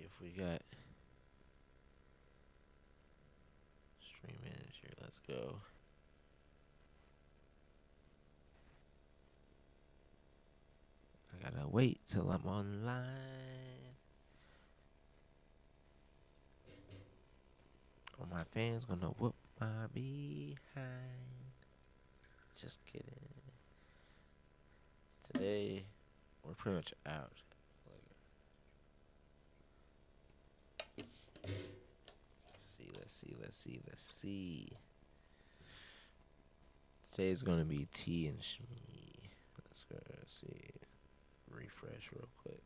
if we got stream manager. Let's go. I gotta wait till I'm online. Or my fans gonna whoop my behind. Just kidding. Today, we're pretty much out. Let's see. Today's gonna be T and Shmee. Let's go see. Refresh real quick.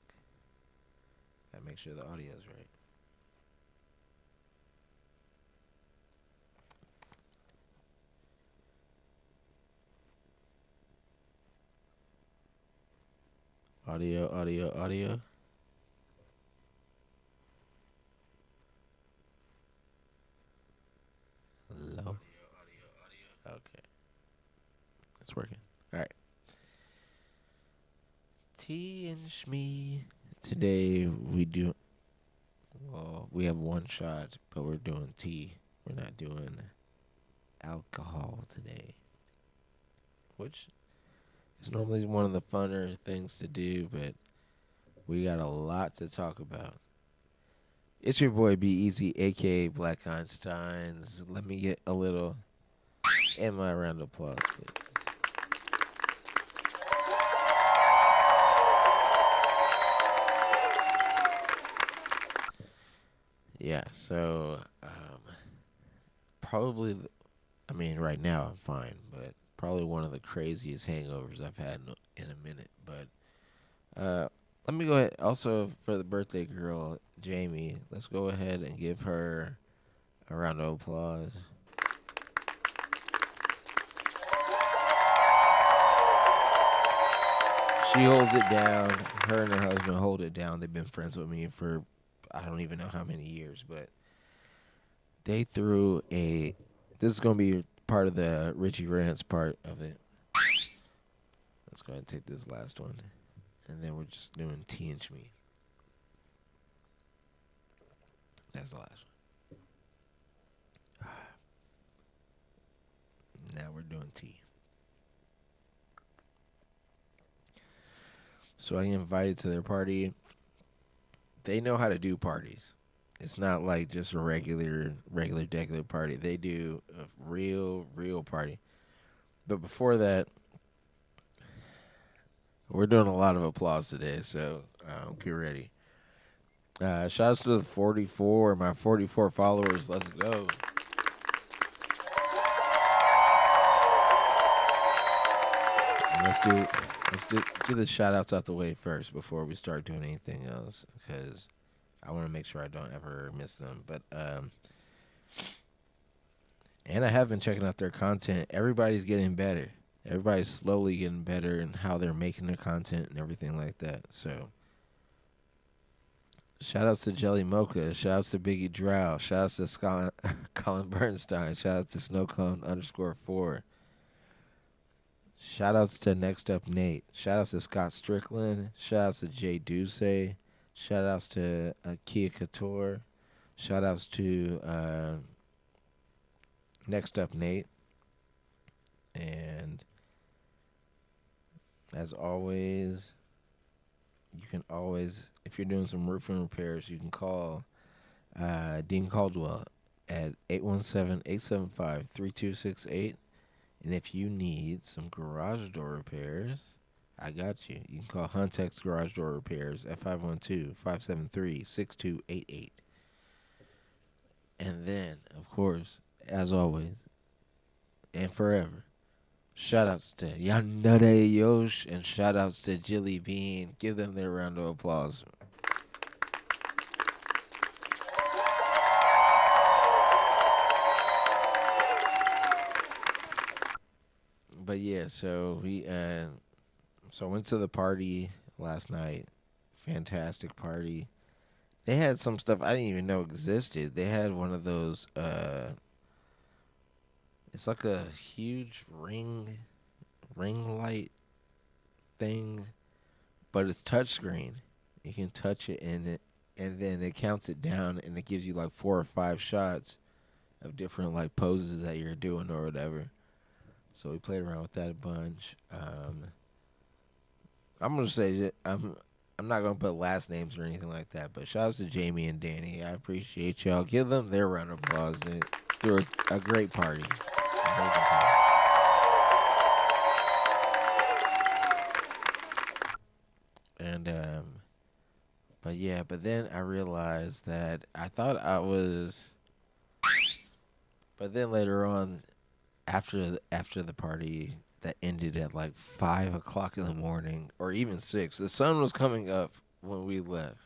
Gotta make sure the audio's right. Audio. Hello. Okay, it's working. All right. T and Shmee. Today we have one shot, but we're doing tea. We're not doing alcohol today, which is normally one of the funner things to do, but we got a lot to talk about. It's your boy Be Easy, aka Black Einsteins. Let me get a little in my round of applause, please. Yeah, so probably, right now I'm fine, but probably one of the craziest hangovers I've had in a minute. But let me go ahead. Also, for the birthday girl, Jamie, let's go ahead and give her a round of applause. She holds it down. Her and her husband hold it down. They've been friends with me for I don't even know how many years, but they threw a. This is gonna be part of the Richie Rants part of it. Let's go ahead and take this last one, and then we're just doing T and me. That's the last one. Now we're doing T. So I get invited to their party. They know how to do parties. It's not like just a regular party. They do a real party. But before that, we're doing a lot of applause today, so get ready. Shout outs to the 44, my 44 followers. Let's go. And get the shout outs out the way first before we start doing anything else, because I want to make sure I don't ever miss them. But and I have been checking out their content. Everybody's getting better. Everybody's slowly getting better in how they're making their content and everything like that. So shout outs to Jelly Mocha. Shout outs to Biggie Drow. Shout outs to Colin Bernstein. Shout outs to Snowcone_4. Shout outs to Next Up Nate. Shout outs to Scott Strickland. Shout outs to Jay Duce. Shout outs to Kia Couture. Shout outs to Next Up Nate. And as always, you can always, if you're doing some roofing repairs, you can call Dean Caldwell at 817-875-3268. And if you need some garage door repairs, I got you. You can call Huntex Garage Door Repairs at 512-573-6288. And then, of course, as always, and forever, shout-outs to Yandere Yosh and shout-outs to Jilly Bean. Give them their round of applause. But yeah, so I went to the party last night. Fantastic party. They had some stuff I didn't even know existed. They had one of those it's like a huge ring light thing, but it's touchscreen. You can touch it and and then it counts it down, and it gives you like 4 or 5 shots of different like poses that you're doing or whatever. So we played around with that a bunch. I'm gonna say I'm not gonna put last names or anything like that, but shout out to Jamie and Danny. I appreciate y'all. Give them their round of applause. They threw a great party, amazing party. And but yeah, but then I realized that I thought I was. But then later on, after the party that ended at like 5 o'clock in the morning, or even 6, the sun was coming up when we left,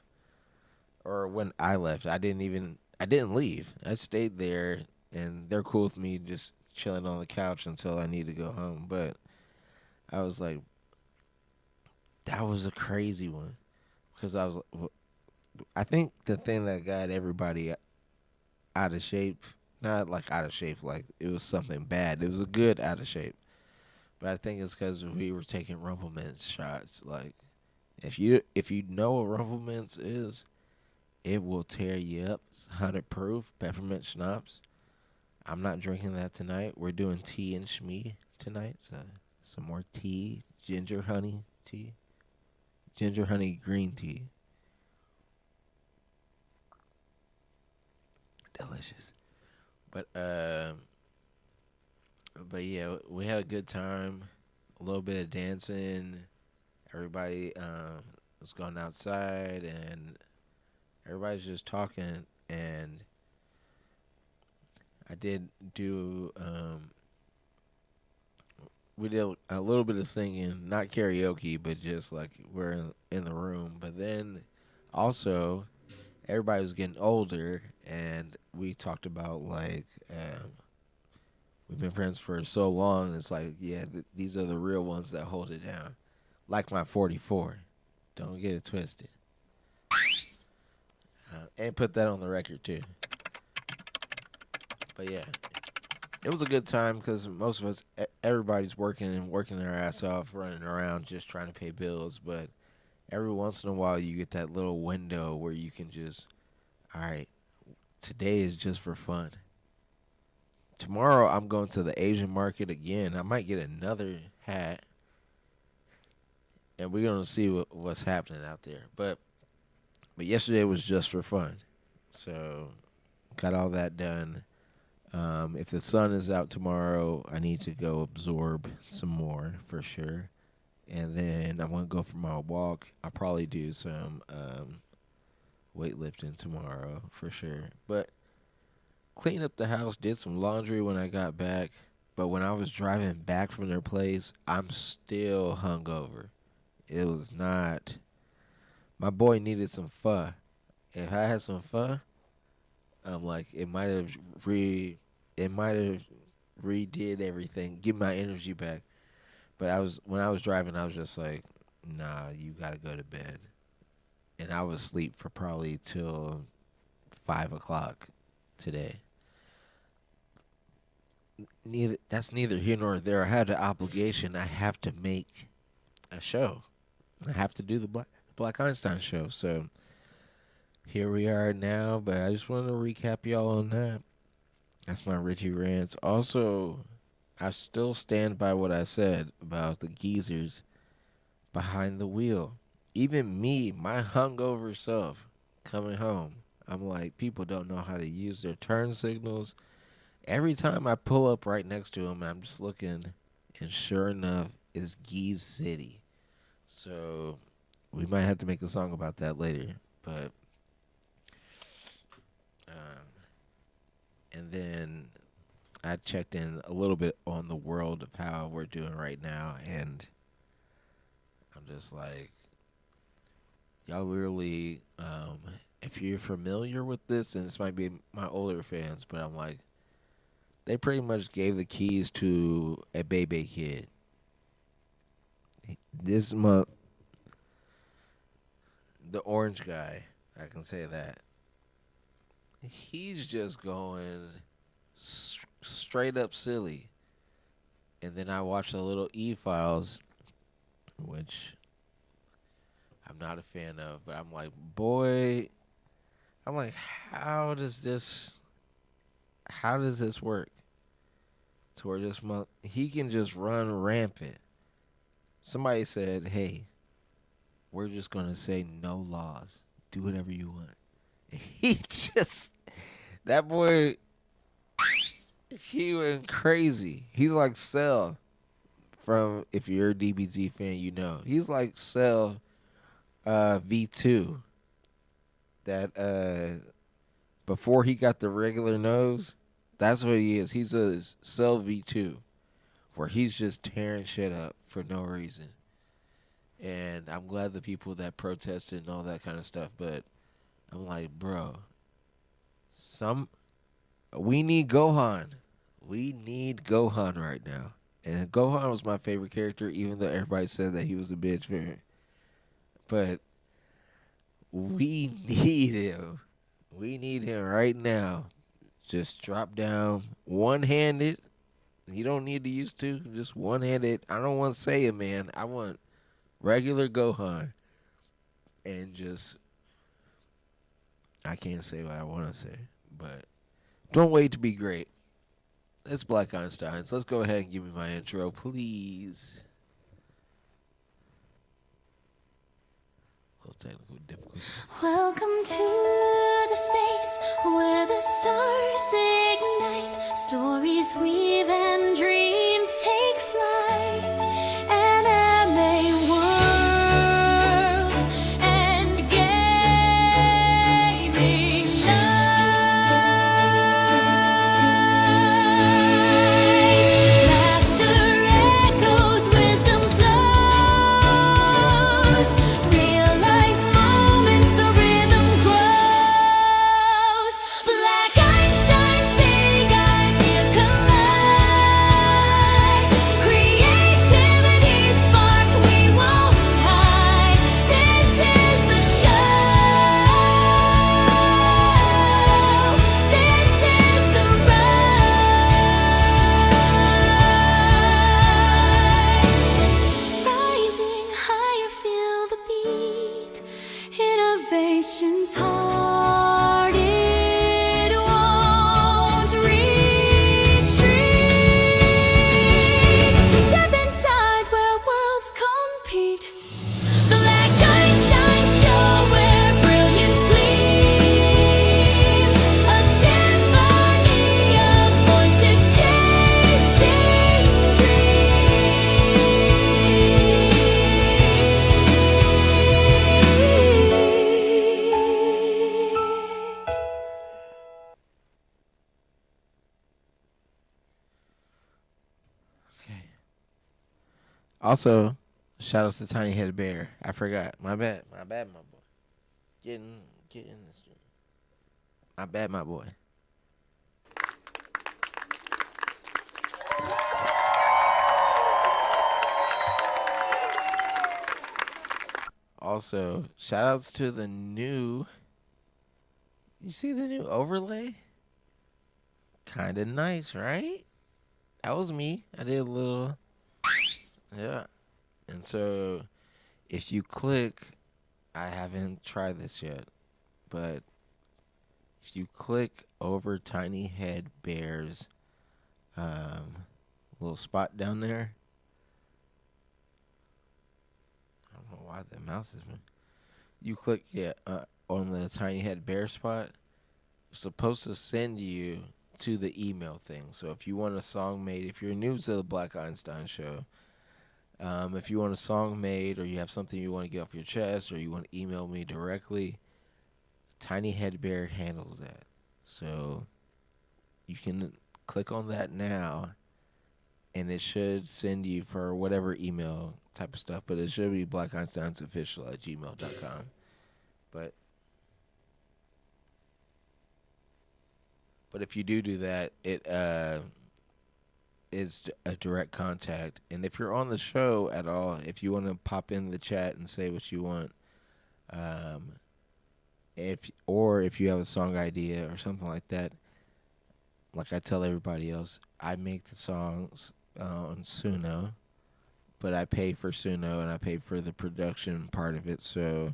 or when I left. I didn't leave. I stayed there, and they're cool with me just chilling on the couch until I need to go home. But I was like, that was a crazy one because I think the thing that got everybody out of shape, not like out of shape, like it was something bad. It was a good out of shape. But I think it's because we were taking Rumple Mints shots. Like, if you know what Rumple Mints is, it will tear you up. It's 100 proof peppermint schnapps. I'm not drinking that tonight. We're doing tea and shmee tonight. So some more tea, ginger honey green tea, delicious. But but yeah, we had a good time. A little bit of dancing. Everybody was going outside, and everybody's just talking. And I did do we did a little bit of singing, not karaoke, but just like we're in the room. But then also everybody was getting older, and we talked about like we've been friends for so long. It's like, yeah, these are the real ones that hold it down. Like my 44. Don't get it twisted. And put that on the record too. But yeah, it was a good time because most of us, everybody's working and working their ass off, running around just trying to pay bills. But every once in a while, you get that little window where you can just, all right, today is just for fun. Tomorrow, I'm going to the Asian market again. I might get another hat, and we're gonna see what's happening out there. But yesterday was just for fun, so got all that done. If the sun is out tomorrow, I need to go absorb some more for sure. And then I'm gonna go for my walk. I'll probably do some weightlifting tomorrow for sure. But cleaned up the house, did some laundry when I got back. But when I was driving back from their place, I'm still hungover. It was not. My boy needed some pho. If I had some pho, I'm like it might have redid everything, give my energy back. But when I was driving, I was just like, nah, you gotta go to bed. And I was asleep for probably till 5 o'clock today. Neither here nor there. I had an obligation. I have to make a show. I have to do the Black Einstein show. So here we are now. But I just wanted to recap y'all on that. That's my Richie rants. Also, I still stand by what I said about the geezers behind the wheel. Even me, my hungover self, coming home, I'm like, people don't know how to use their turn signals. Every time I pull up right next to them, I'm just looking, and sure enough, it's Geese City. So we might have to make a song about that later. But and then I checked in a little bit on the world of how we're doing right now, and I'm just like, y'all really, if you're familiar with this, and this might be my older fans, but I'm like, they pretty much gave the keys to a baby kid. This month, the orange guy, I can say that. He's just going straight up silly. And then I watched a little E Files, which I'm not a fan of, but I'm like, boy, I'm like, how does this work? To where this month he can just run rampant. Somebody said, "Hey, we're just gonna say no laws. Do whatever you want." He just that boy, he went crazy. He's like Cell from, if you're a DBZ fan, you know he's like Cell V2. That before he got the regular nose, that's what he is. He's a Cell V2, where he's just tearing shit up for no reason. And I'm glad the people that protested and all that kind of stuff, but I'm like, bro, we need Gohan. We need Gohan right now. And Gohan was my favorite character, even though everybody said that he was a bitch for it. But we need him. We need him right now. Just drop down one-handed. You don't need to use two. Just one-handed. I don't want to say it, man. I want regular Gohan. And just, I can't say what I want to say. But don't wait to be great. It's Black Einsteins. Let's go ahead and give me my intro, please. A little technical difficulty. Welcome to the space where the stars ignite, stories weave and dreams take flight. Anime worlds and gaming nights. Laughter echoes, wisdom flows. Real life moments, the rhythm grows. Black Einstein's big ideas collide. Creativity spark, we won't hide. This is the show. This is the ride. Rising higher, feel the beat. Innovation's hard, it won't retreat. Step inside where worlds compete. The Black Einstein Show, where brilliance gleams. A symphony of voices chasing dreams. Okay. Also, shout outs to Tiny Head Bear. I forgot. My bad. My bad, my boy. Get in the stream. My bad, my boy. Also, shout outs to the new. You see the new overlay? Kinda nice, right? That was me. I did a little. Yeah. And so, if you click, I haven't tried this yet, but if you click over Tiny Head Bear's little spot down there, I don't know why the mouse is moving. You click on the Tiny Head Bear spot, it's supposed to send you to the email thing. So if you want a song made, if you're new to the Black Einstein Show, if you want a song made, or you have something you want to get off your chest, or you want to email me directly, Tiny Head Bear handles that. So you can click on that now, and it should send you for whatever email type of stuff, but it should be blackeinsteinsofficial@gmail.com. But if you do that, it is a direct contact. And if you're on the show at all, if you want to pop in the chat and say what you want, if you have a song idea or something like that, like I tell everybody else, I make the songs on Suno, but I pay for Suno and I pay for the production part of it. So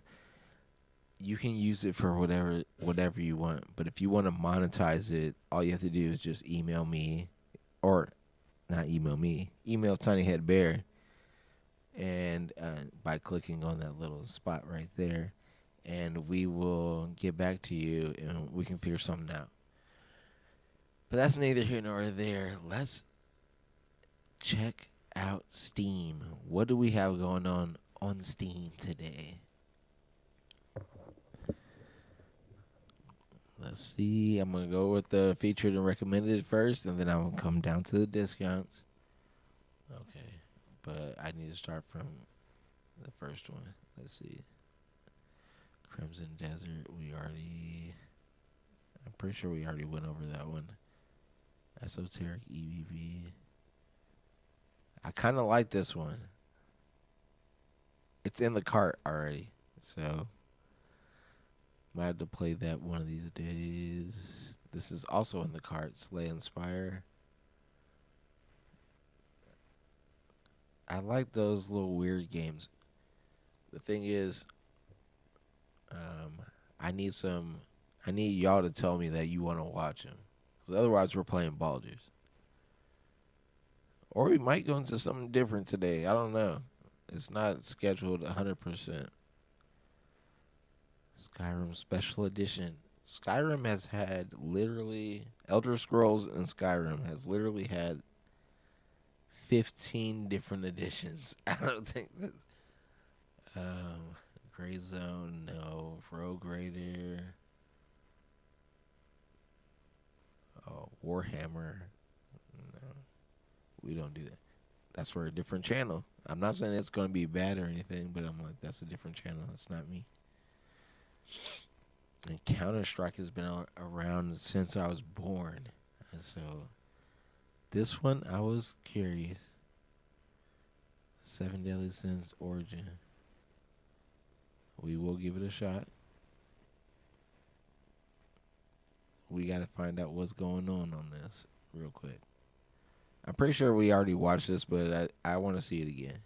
you can use it for whatever you want. But if you want to monetize it, all you have to do is just email me, or not email me, email Tiny Head Bear, and by clicking on that little spot right there, and we will get back to you and we can figure something out. But that's neither here nor there. Let's check out Steam. What do we have going on Steam today? Let's see. I'm going to go with the featured and recommended first, and then I'm going to come down to the discounts. Okay. But I need to start from the first one. Let's see. Crimson Desert. I'm pretty sure we already went over that one. Esoteric EBB. I kind of like this one. It's in the cart already, so might have to play that one of these days. This is also in the cart. Slay Inspire. I like those little weird games. The thing is, I need y'all to tell me that you want to watch them, because otherwise we're playing Baldur's. Or we might go into something different today. I don't know. It's not scheduled 100%. Skyrim Special Edition. Skyrim has had literally... Elder Scrolls and Skyrim has literally had 15 different editions. I don't think this... Gray Zone, no. Rogue Raider. Oh, Warhammer. No. We don't do that. That's for a different channel. I'm not saying it's going to be bad or anything, but I'm like, that's a different channel. It's not me. And Counter-Strike has been around since I was born. And so this one, I was curious. 7 Deadly Sins Origin. We will give it a shot. We got to find out what's going on this real quick. I'm pretty sure we already watched this, but I want to see it again.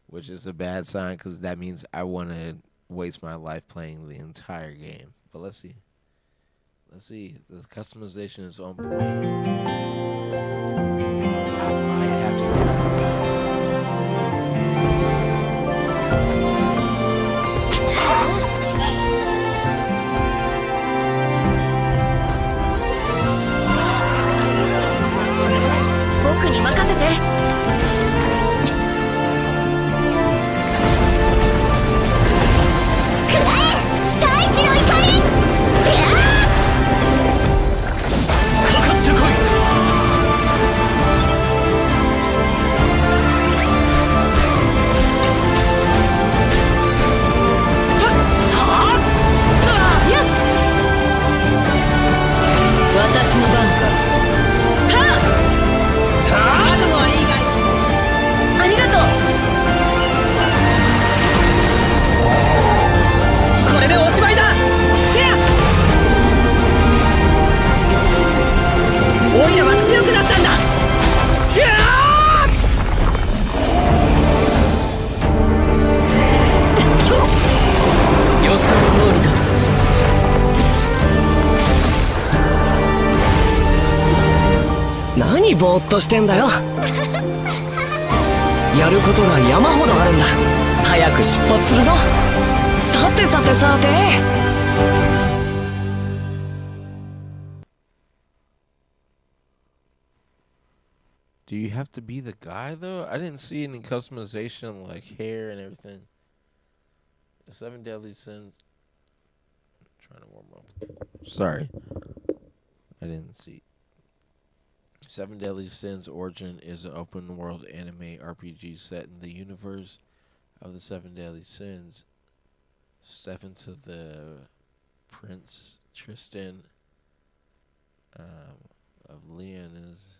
Which is a bad sign, because that means I want to waste my life playing the entire game. But let's see. Let's see. The customization is on point. I might have to...何ぼーっとしてんだよ。やることが山ほどあるんだ。早く出発するぞ。さてさてさて。Do you have to be the guy, though? I didn't see any customization like hair and everything. The 7 Deadly Sins. I'm trying to warm up. Sorry. I didn't see. 7 Deadly Sins Origin is an open world anime RPG set in the universe of the 7 Deadly Sins. Step into the Prince Tristan of Leonis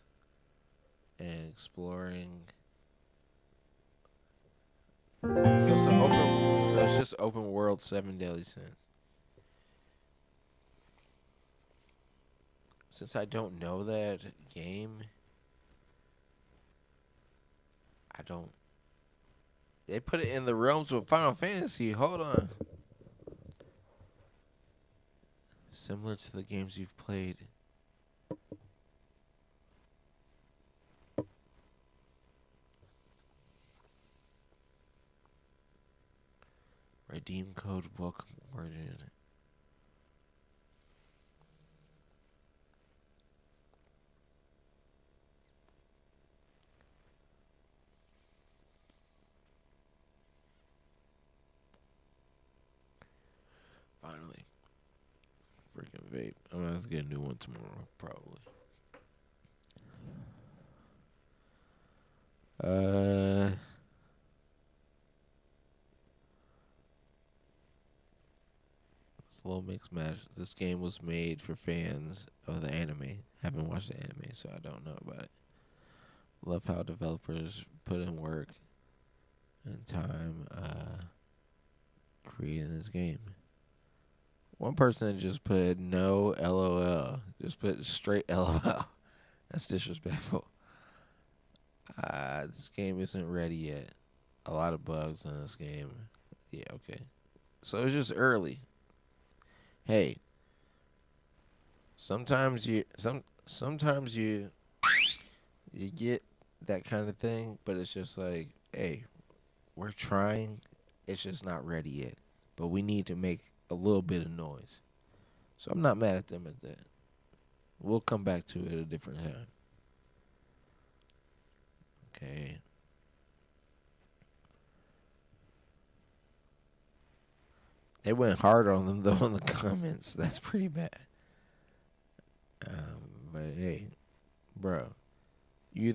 and exploring. So it's just open world 7 Deadly Sins. Since I don't know that game, they put it in the realms of Final Fantasy. Hold on. Similar to the games you've played. Redeem code welcome origin. Finally. Freaking vape. I'm gonna have to get a new one tomorrow, probably. Slow mix match. This game was made for fans of the anime. Haven't watched the anime, so I don't know about it. Love how developers put in work and time creating this game. One person just put no LOL. Just put straight LOL. That's disrespectful. This game isn't ready yet. A lot of bugs in this game. Yeah, okay. So it's just early. Hey, sometimes you get that kind of thing, but it's just like, hey, we're trying. It's just not ready yet. But we need to make a little bit of noise. So I'm not mad at them at that. We'll come back to it at a different time. Okay. They went hard on them though in the comments. That's pretty bad. But hey, bro, you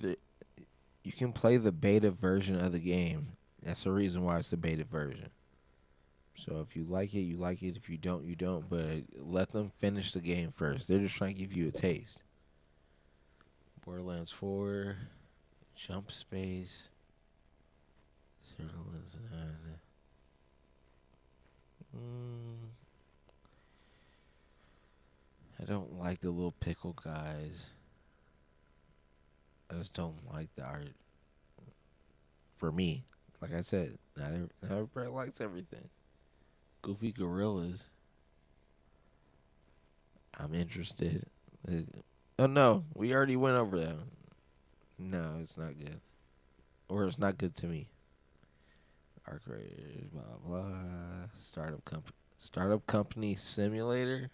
can play the beta version of the game. That's the reason why it's the beta version. So if you like it, you like it. If you don't, you don't. But let them finish the game first. They're just trying to give you a taste. Borderlands 4, Jump Space, I don't like the little pickle guys. I just don't like the art. For me, like I said, not everybody likes everything. Goofy gorillas. I'm interested. Oh no, we already went over that. No, it's not good. Or it's not good to me. Art creators, blah blah. Startup company simulator.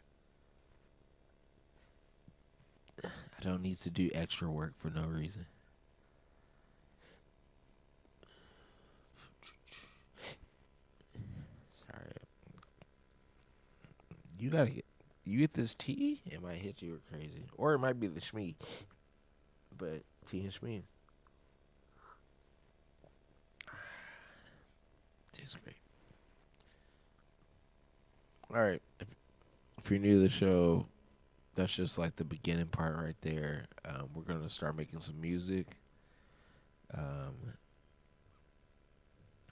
I don't need to do extra work for no reason. Sorry. You get this tea, it might hit you crazy. Or it might be the Shmee. But tea and Shmee. Tastes great. Alright. If you're new to the show, that's just like the beginning part right there. We're going to start making some music.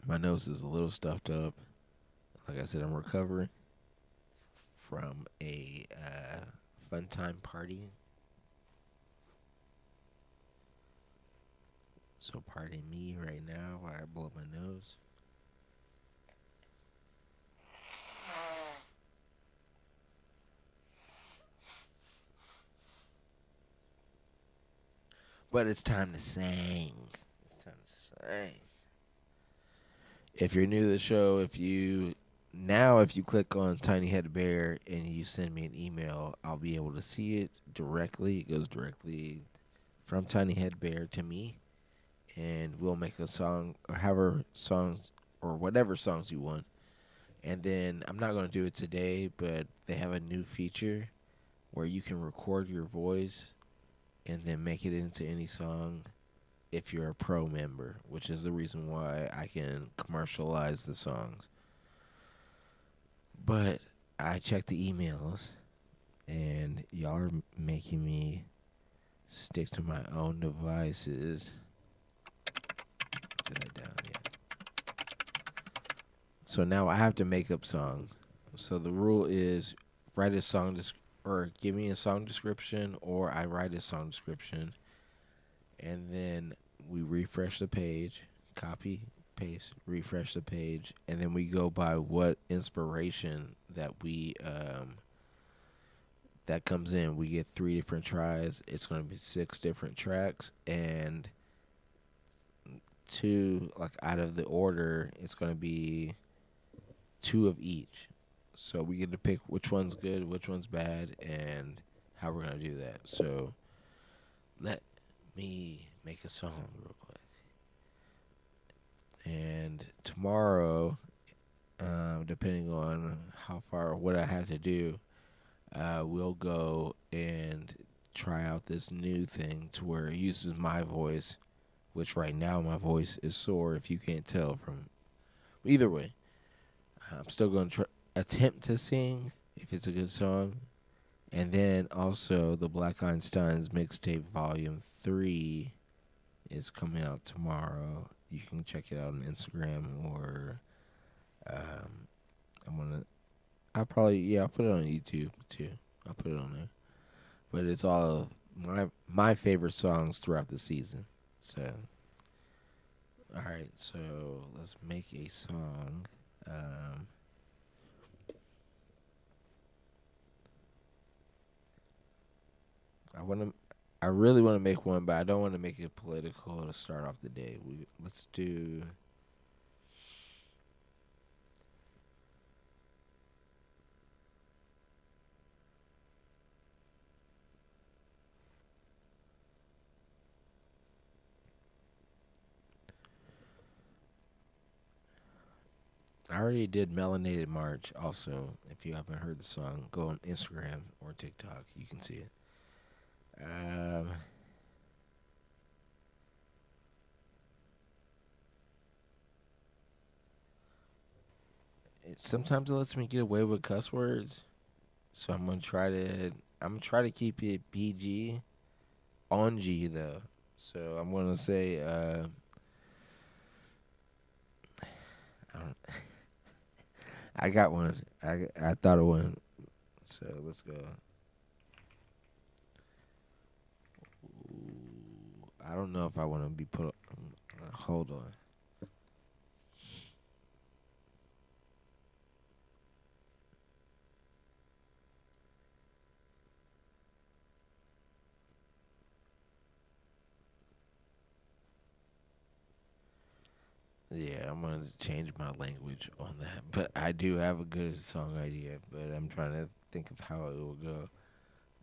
My nose is a little stuffed up. Like I said, I'm recovering from a fun time party. So pardon me right now while I blow my nose. But it's time to sing. It's time to sing. If you're new to the show, if you click on Tiny Head Bear and you send me an email, I'll be able to see it directly. It goes directly from Tiny Head Bear to me, and we'll make a song or however songs or whatever songs you want. And then I'm not going to do it today, but they have a new feature where you can record your voice and then make it into any song if you're a pro member, which is the reason why I can commercialize the songs. But I checked the emails, and y'all are making me stick to my own devices. Get that down, yeah. So now I have to make up songs. So the rule is write a song or give me a song description, or I write a song description, and then we refresh the page, copy, paste, refresh the page, and then we go by what inspiration that we that comes in, we get 3 different tries. It's going to be 6 different tracks, and two, like out of the order, it's going to be two of each. So we get to pick which one's good, which one's bad, and how we're going to do that. So let me make a song real quick. And tomorrow, depending on how far, what I have to do, we'll go and try out this new thing to where it uses my voice, which right now my voice is sore if you can't tell from. Either way, I'm still going to attempt to sing if it's a good song. And then also the Black Einstein's mixtape volume 3 is coming out tomorrow. You can check it out on Instagram or I'm gonna I'll put it on YouTube too. I'll put it on there. But it's all of my favorite songs throughout the season. So alright, so let's make a song. I wanna I really want to make one, but I don't want to make it political to start off the day. Let's do. I already did Melanated March. Also, if you haven't heard the song, go on Instagram or TikTok. You can see it. Um, Sometimes it lets me get away with cuss words, so I'm gonna try to keep it PG on G though. So I'm gonna say I don't. I got one. I thought of one. So let's go. Ooh, I don't know if I want to be put. Hold on. Yeah, I'm gonna change my language on that. But I do have a good song idea. But I'm trying to think of how it will go.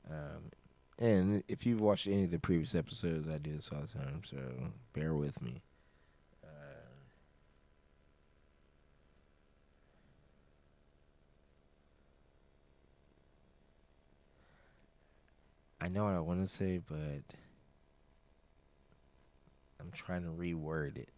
Um, and if you've watched any of the previous episodes, I do this all the time. So bear with me. Uh, I know what I want to say, but I'm trying to reword it.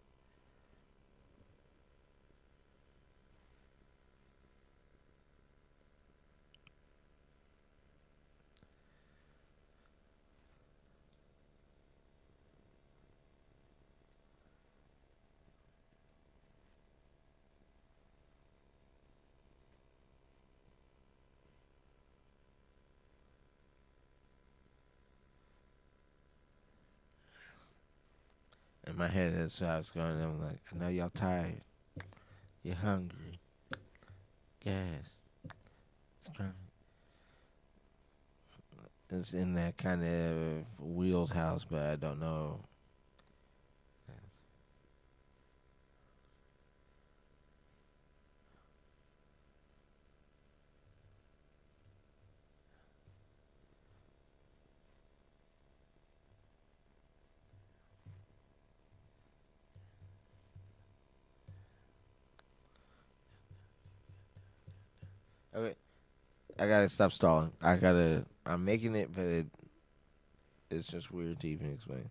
In my head, that's how it's going. I'm like, I know y'all tired. You're hungry. Gas. It's in that kind of wheelhouse, but I don't know. Okay, I gotta stop stalling. I'm making it, but it's just weird to even explain.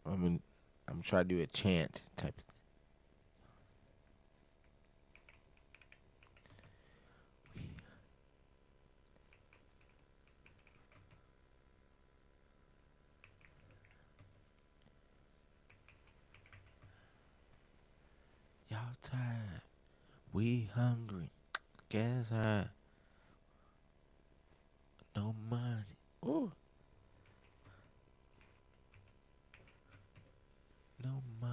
I'm in, I'm trying to do a chant type of thing. Y'all tired. We hungry. Gas high. No money. Ooh, no money.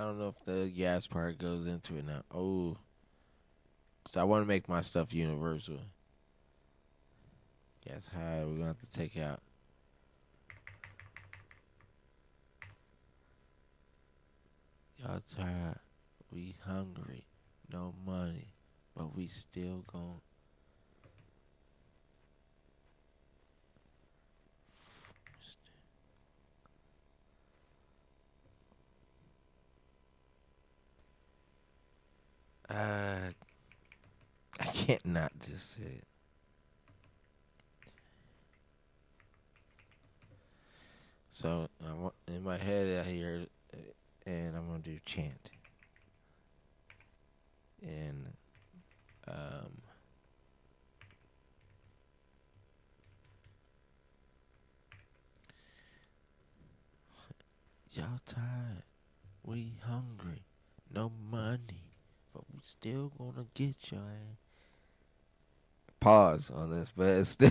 don't know if the gas part goes into it now. Oh, so I want to make my stuff universal. Gas high. We're gonna have to take out. Y'all tired. We hungry. No money, but we still gon' I can't not just say it. So in my head I hear, and I'm gonna do chant, and y'all tired, we hungry, no money, but we still gonna get your ass. Pause on this, but it's still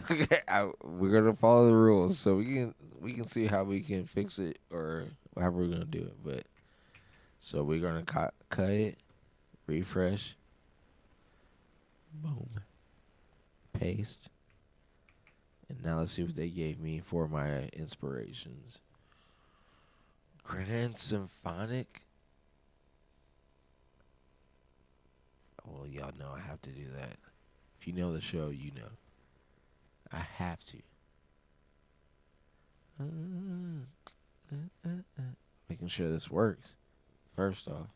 we're gonna follow the rules, so we can see how we can fix it or however we're gonna do it. But so we're gonna cut it, refresh, boom, paste, and now let's see what they gave me for my inspirations. Grand Symphonic. Well, y'all know I have to do that. If you know the show, you know. I have to. Making sure this works. First off.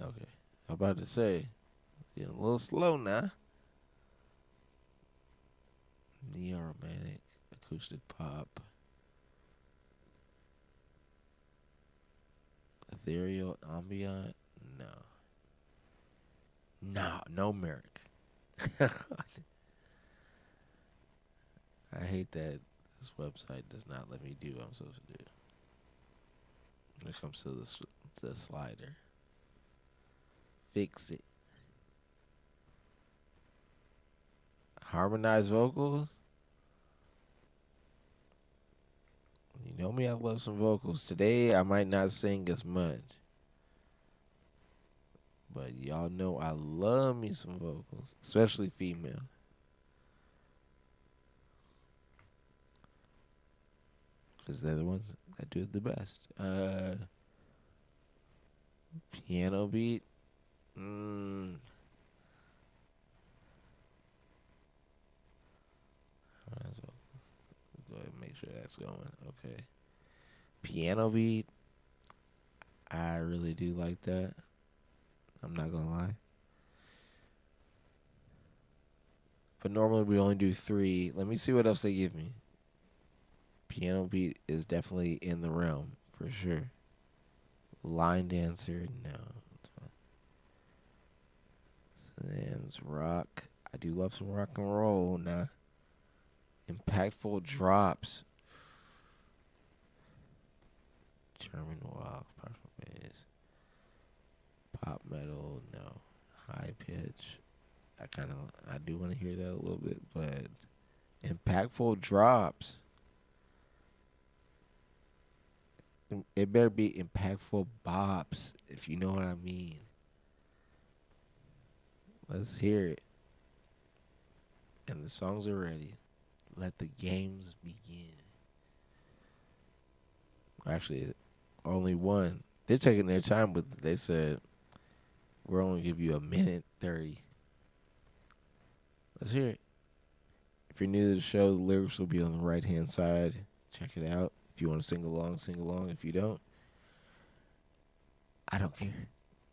Okay. I'm about to say, getting a little slow now. Neo-romantic, acoustic pop. Ethereal, ambient, no. No merit. I hate that this website does not let me do what I'm supposed to do when it comes to the slider. Fix it. Harmonize vocals. You know me, I love some vocals. Today, I might not sing as much. But y'all know I love me some vocals, especially female. Because they're the ones that do it the best. Piano beat. Go ahead and make sure that's going. Okay. Piano beat. I really do like that. I'm not gonna lie. But normally we only do 3. Let me see what else they give me. Piano beat is definitely in the realm, for sure. Line dancer, no. Sam's rock. I do love some rock and roll now. Impactful drops. German walk, powerful bass. Pop metal, no. High pitch. I do want to hear that a little bit, but impactful drops. It better be impactful bops, if you know what I mean. Let's hear it. And the songs are ready. Let the games begin. Actually, only one. They're taking their time, but they said we're only give you 1:30. Let's hear it. If you're new to the show, the lyrics will be on the right-hand side. Check it out. If you want to sing along, sing along. If you don't, I don't care.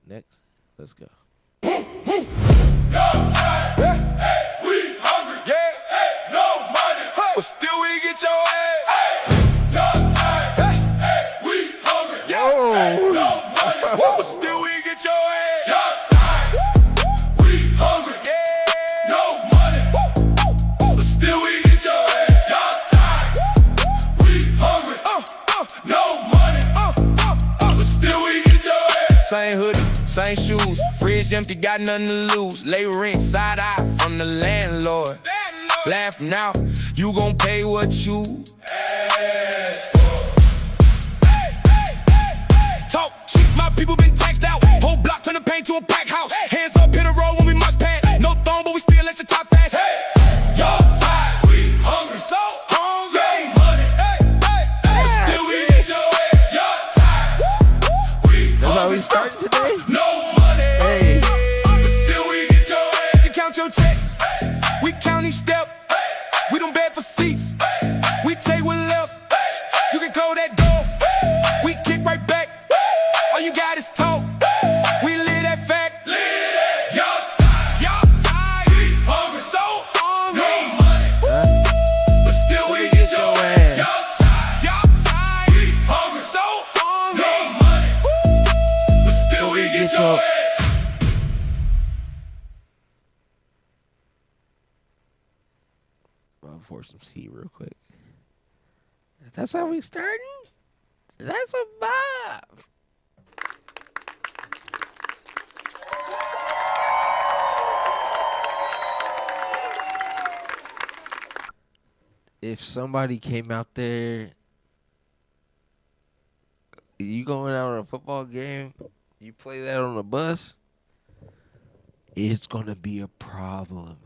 Next, let's go. But still we get your ass. Hey, young tight. Hey, we hungry. Yeah, no money. But still we get your ass. Young tight. We hungry. Yeah, no money. But still we get your ass. Young tight. We hungry. No money. But still we get your ass. Same hoodie, same shoes. Fridge empty, got nothing to lose. Lay rent, side eye from the landlord. Laugh now, you gon' pay what you ask for. people been taxed out. Whole block turn the paint to a pack house. Hands up, hit a roll when we march past. No thong, but we still at your top fast. Y'all tired, we hungry, so hungry. Money, but still we get your ass. Y'all tired, we hungry. That's how we starting today? No money, Hey. but still we get your ass. You count your checks, we count each step. We don't beg for seats, we take one left. You can close that door, we kick right back. All you got is talk, we live that fact. Y'all tired, we hungry, so hungry. No money, but still we get your ass. Y'all tired, we hungry, so hungry. No money, but still we get your ass. I'll pour some tea real quick. That's how we starting? That's a vibe. If somebody came out there, you going out on a football game, you play that on a bus, it's gonna be a problem.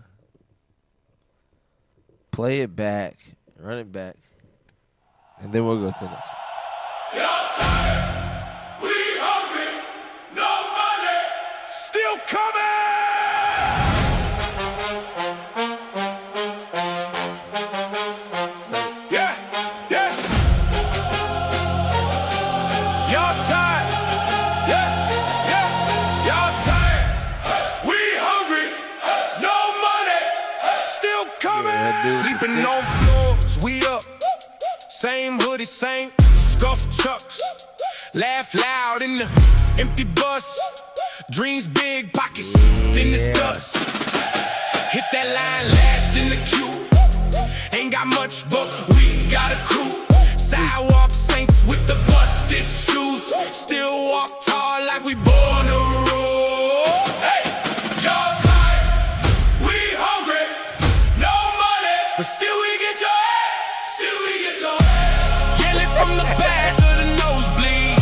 Play it back, run it back, and then we'll go to the next one. Y'all tired, we hungry, no money, still coming. Yeah, yeah. Y'all tired, yeah, yeah. Y'all tired, we hungry, no money, still coming. Sleeping on floors, we up. Same hoodie, same scuffed chucks. Laugh loud in the empty bus. Dreams big, pockets thin as dust. Hit that line last in the queue. Ain't got much, but we got a crew. Sidewalk saints with the busted shoes. Still walk tall like we born to rule. Hey, y'all tired, we hungry, no money, but still we get your ass. Still we get your ass. Yell it from the back of the nosebleed,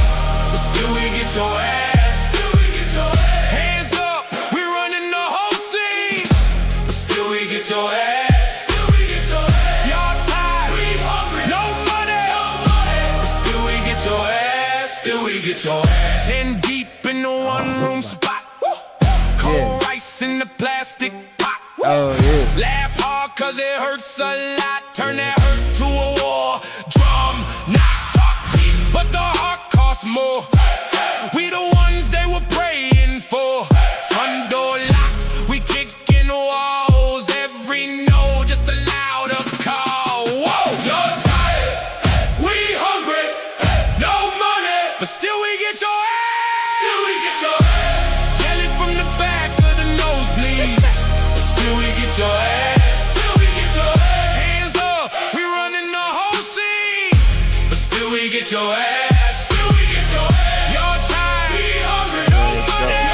but still we get your ass. Still we get your ass. Hands up, we running the whole scene, but still we get your ass. Still we get your ass. Y'all tired, we hungry, no money, but still we get your ass. Still we get your ass. 10 deep in the one-room spot. Cold rice in the plastic pot. Oh, yeah. Laugh hard cause it hurts a lot. Turn that hurt to a war. Drum, not talk cheap, but the heart costs more. We the ones they were praying for. Front door locked, we kicking walls. Every no, just a louder call. Whoa, you're tired, we hungry, no money, but still we get your ass. Still we get your ass. Yell it from the back of the nosebleed, but still we get your ass. Still we get your ass. Hands up, we running the whole scene, but still we get your ass. Still we get your ass. You're tired, we hungry, no money,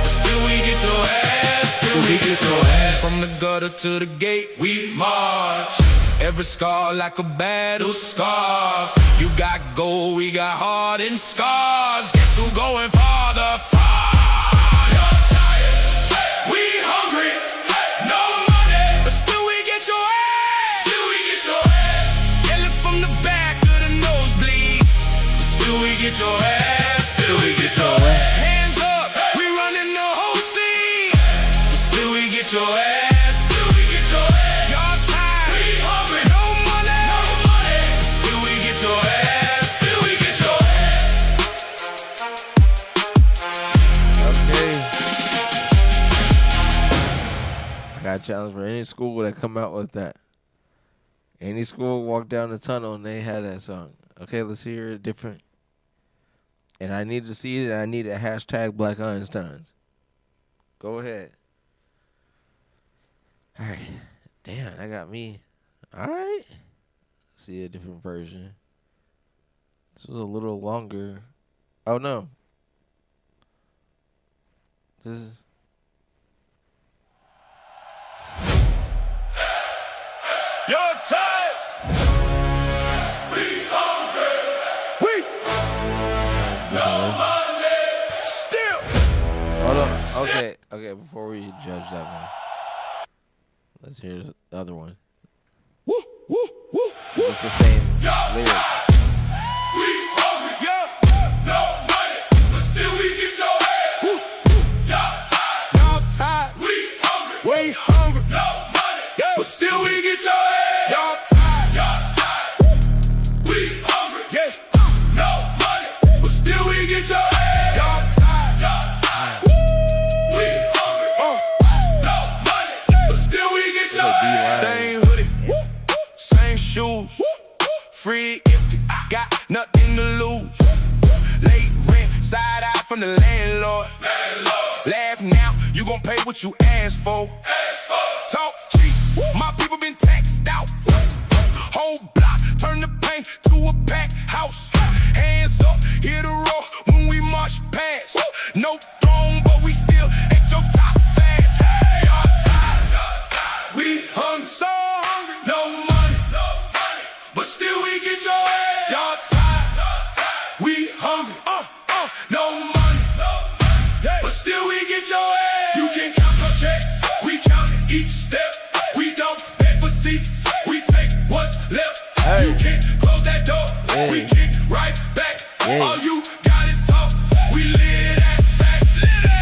but still we get your ass. Still we get your ass. From the gutter to the gate, we march. Every scar like a battle scar. You got gold, we got heart and scars. Guess who going farther? Far. You're tired, we hungry, no money, but still we get your ass. Still we get your ass. Yell it from the back of the nosebleeds. Still we get your ass. Still we get your ass. Hands up, we running the whole scene. Still we get your ass. Still we get your ass. Y'all tired, we hungry, no money, still we get your ass. Still we get your ass. Okay. I got a challenge for any school that come out with that. Any school walk down the tunnel and they had that song. Okay, let's hear it different. And I need to see it, and I need a hashtag Black Einsteins. Go ahead. All right. Damn, that got me. All right. See a different version. This was a little longer. Oh, no. This is... You're tired, we hungry, we no money. Okay, okay. Before we judge that one, let's hear the other one. It's the same lyrics. We hungry, yeah, no money, but still we get your ass. Y'all tired, we hungry, no money, but still we get your ass. Y'all tired, we hungry, yeah, no money, but still we get your ass. Y'all tired, we hungry, no money, but still we get your ass. Same hoodie, same shoes, free empty, got nothing to lose. Late rent, side eye from the landlord. Laugh now, you gon' pay what you asked for. Talk cheap, my people been taxed out. Whole block, turn the paint to a packed house. Hands up, hear the roar when we march past. No throne, but we still at your top fast. Y'all tired, we hungry, so hungry. No money, but still we get your ass. Y'all tired, we hungry, no money, but still we get your ass. You can count your checks, we count each step. We don't beg for seats, we take what's left. Hey. You can't close that door, we kick right back. All you got is talk, we live that fact.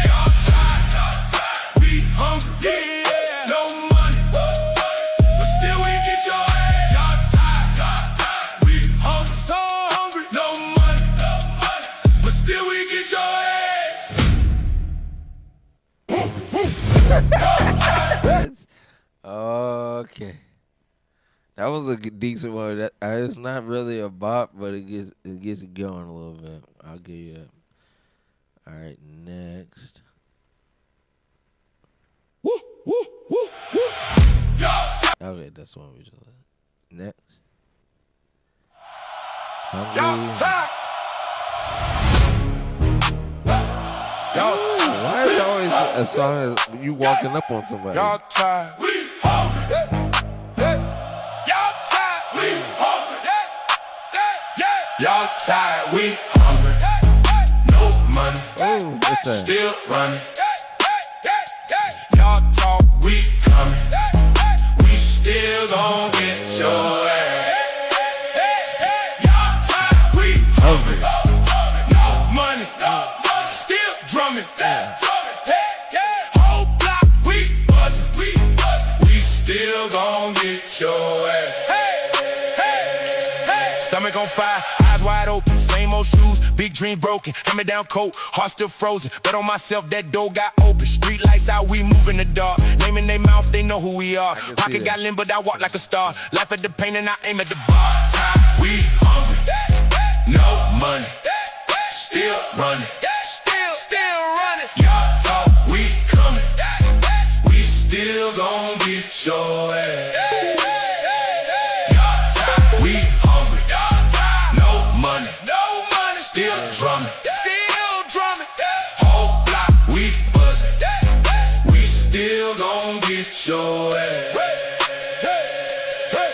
Y'all tired, we hungry, yeah, no money, but still we get your ass. Y'all tired, we hungry, so hungry, no money, but still we get your ass. Okay, that was a decent one. It's not really a bop, but it gets it going a little bit. I'll give you that. All right, next. Okay, that's the one we just let. Next. Y'all Hungry. tired. Y'all tired. Why is it always a song as you walking up on somebody? Y'all tired. We hungry. Y'all tired. We hungry. Y'all tired. We hungry. No money. Oh, what's that? Still running. Y'all talk. We coming. We still gon' get your ass. Y'all tired. We hungry. No money. Still drumming. Whole block. We buzzing. We still gon' get your ass. Stomach on fire, eyes wide open, same old shoes, big dream broken, hand-me-down coat, heart still frozen, bet on myself, that door got open, street lights out, we move in the dark, name in their mouth, they know who we are, pocket got limp, but I walk like a star, life at the pain and I aim at the bar, we hungry, no money, still running, y'all talk, we coming, we still gon' get your ass. We hungry, no money, still drumming, whole block, we buzzing, we still gon' get your ass.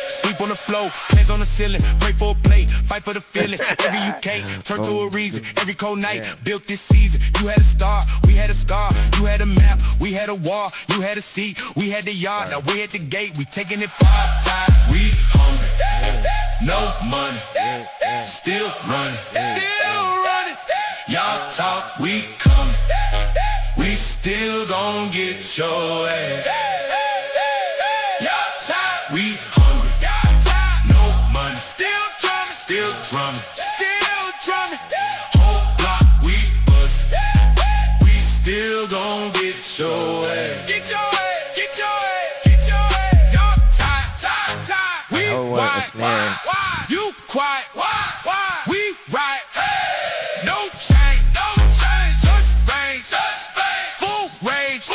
Sleep on the floor, hands on the ceiling, pray for a plate, fight for the feeling. Every UK turn to a reason, every cold night built this season. You had a star, we had a scar, you had a map, we had a wall, you had a seat, we had the yard, now we at the gate, we taking it far. Time, we hungry, no money, still running, y'all talk, we coming, we still gon' get your ass. Y'all tired, we hungry, no money, still drumming, whole block, we buzzing, we still gon' get your ass. Get your ass, y'all tired, we why? You quiet, why? We right, no change, just fame, full rage,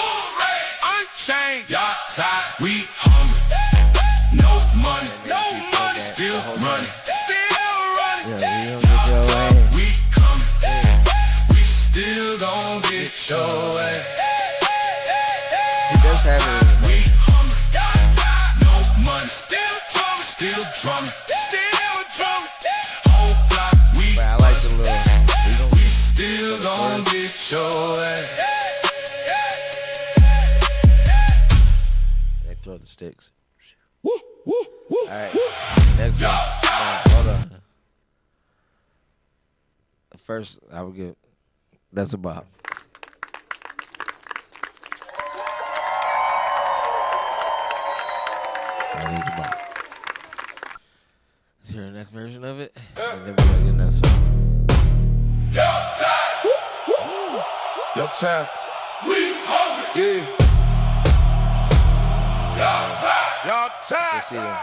unchained. Y'all tired, we hungry, no money, still running, Yeah, we don't get your ass. we coming, we still gon' get your ass. He does have it. We hungry, no money, still drumming, whole block, we But I like the little. we still gon' get your ass. the sticks. Woo, woo, woo. All right, next one. Hold on. First, I would give. That's a bop. That is a bop. Let's hear the next version of it, and then we're gonna get another song. Your time. We hungry. Yeah. Y'all tired. Let's see them.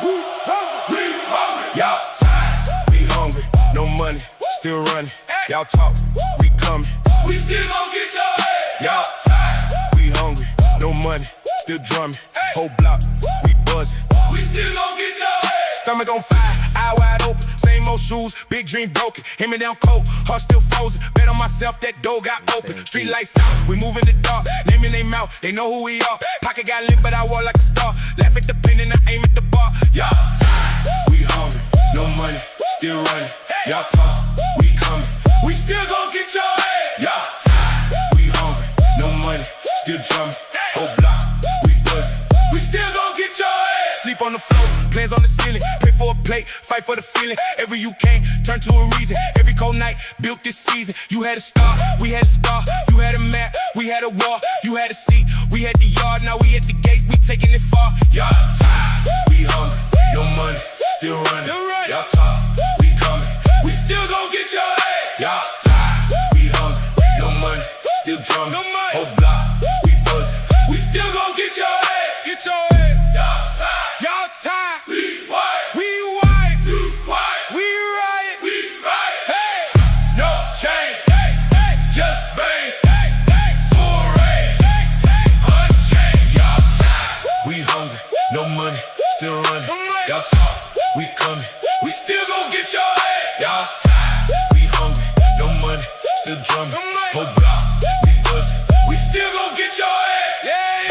We hungry. We hungry. Y'all tired. We hungry. No money. Still running. Y'all talk. We coming. We still gon' get your head. Y'all tired. We hungry. No money. Still drumming. Whole block. We buzzing. We still gon' get your head. Stomach on fire. Eye wide open. Same old shoes. Big dream broken. Hit me down cold. Heart still frozen. Bet on myself. That door got open. Street lights out. We move in the dark. Name in their mouth. They know who we are. Pocket got limp, but I walk like a star. Laugh at the pen and I aim at the bar. Y'all tired. We hungry. No money. Still running. Y'all talk. We coming. We still gon' get your head. Y'all tired. We hungry. No money. Still drumming. Whole block. We buzzing. We still gon' get your head. Sleep on the floor. Plans on the ceiling. Pray for a plate. Fight for the feeling. Every you came. Turn to a reason. Every cold night. Built this season. You had a star. We had a star. You had a map. We had a wall. You had a seat. We had the yard. Now we at the gate. We taking it far. Y'all tired. We hungry. No money. Still running. Y'all talk. We coming. We still gon' get your head. Y'all tired. We hungry. No money. Still drumming. Whole block. We buzzing. We still gon' get your head. Get your head. Y'all tired. Y'all tired. We white. We white. You quiet. We riot. We riot. Hey. No change. Hey. Hey. Just veins. Hey. Hey. Full range. Hey. Hey. Unchained. Y'all tired. We hungry. No money. Still running. Y'all talk. We coming. We still gon' get your head. Y'all tired. We hungry. No money. Still drumming. Whole block. We buzzing. We still gon' get your head. Yeah,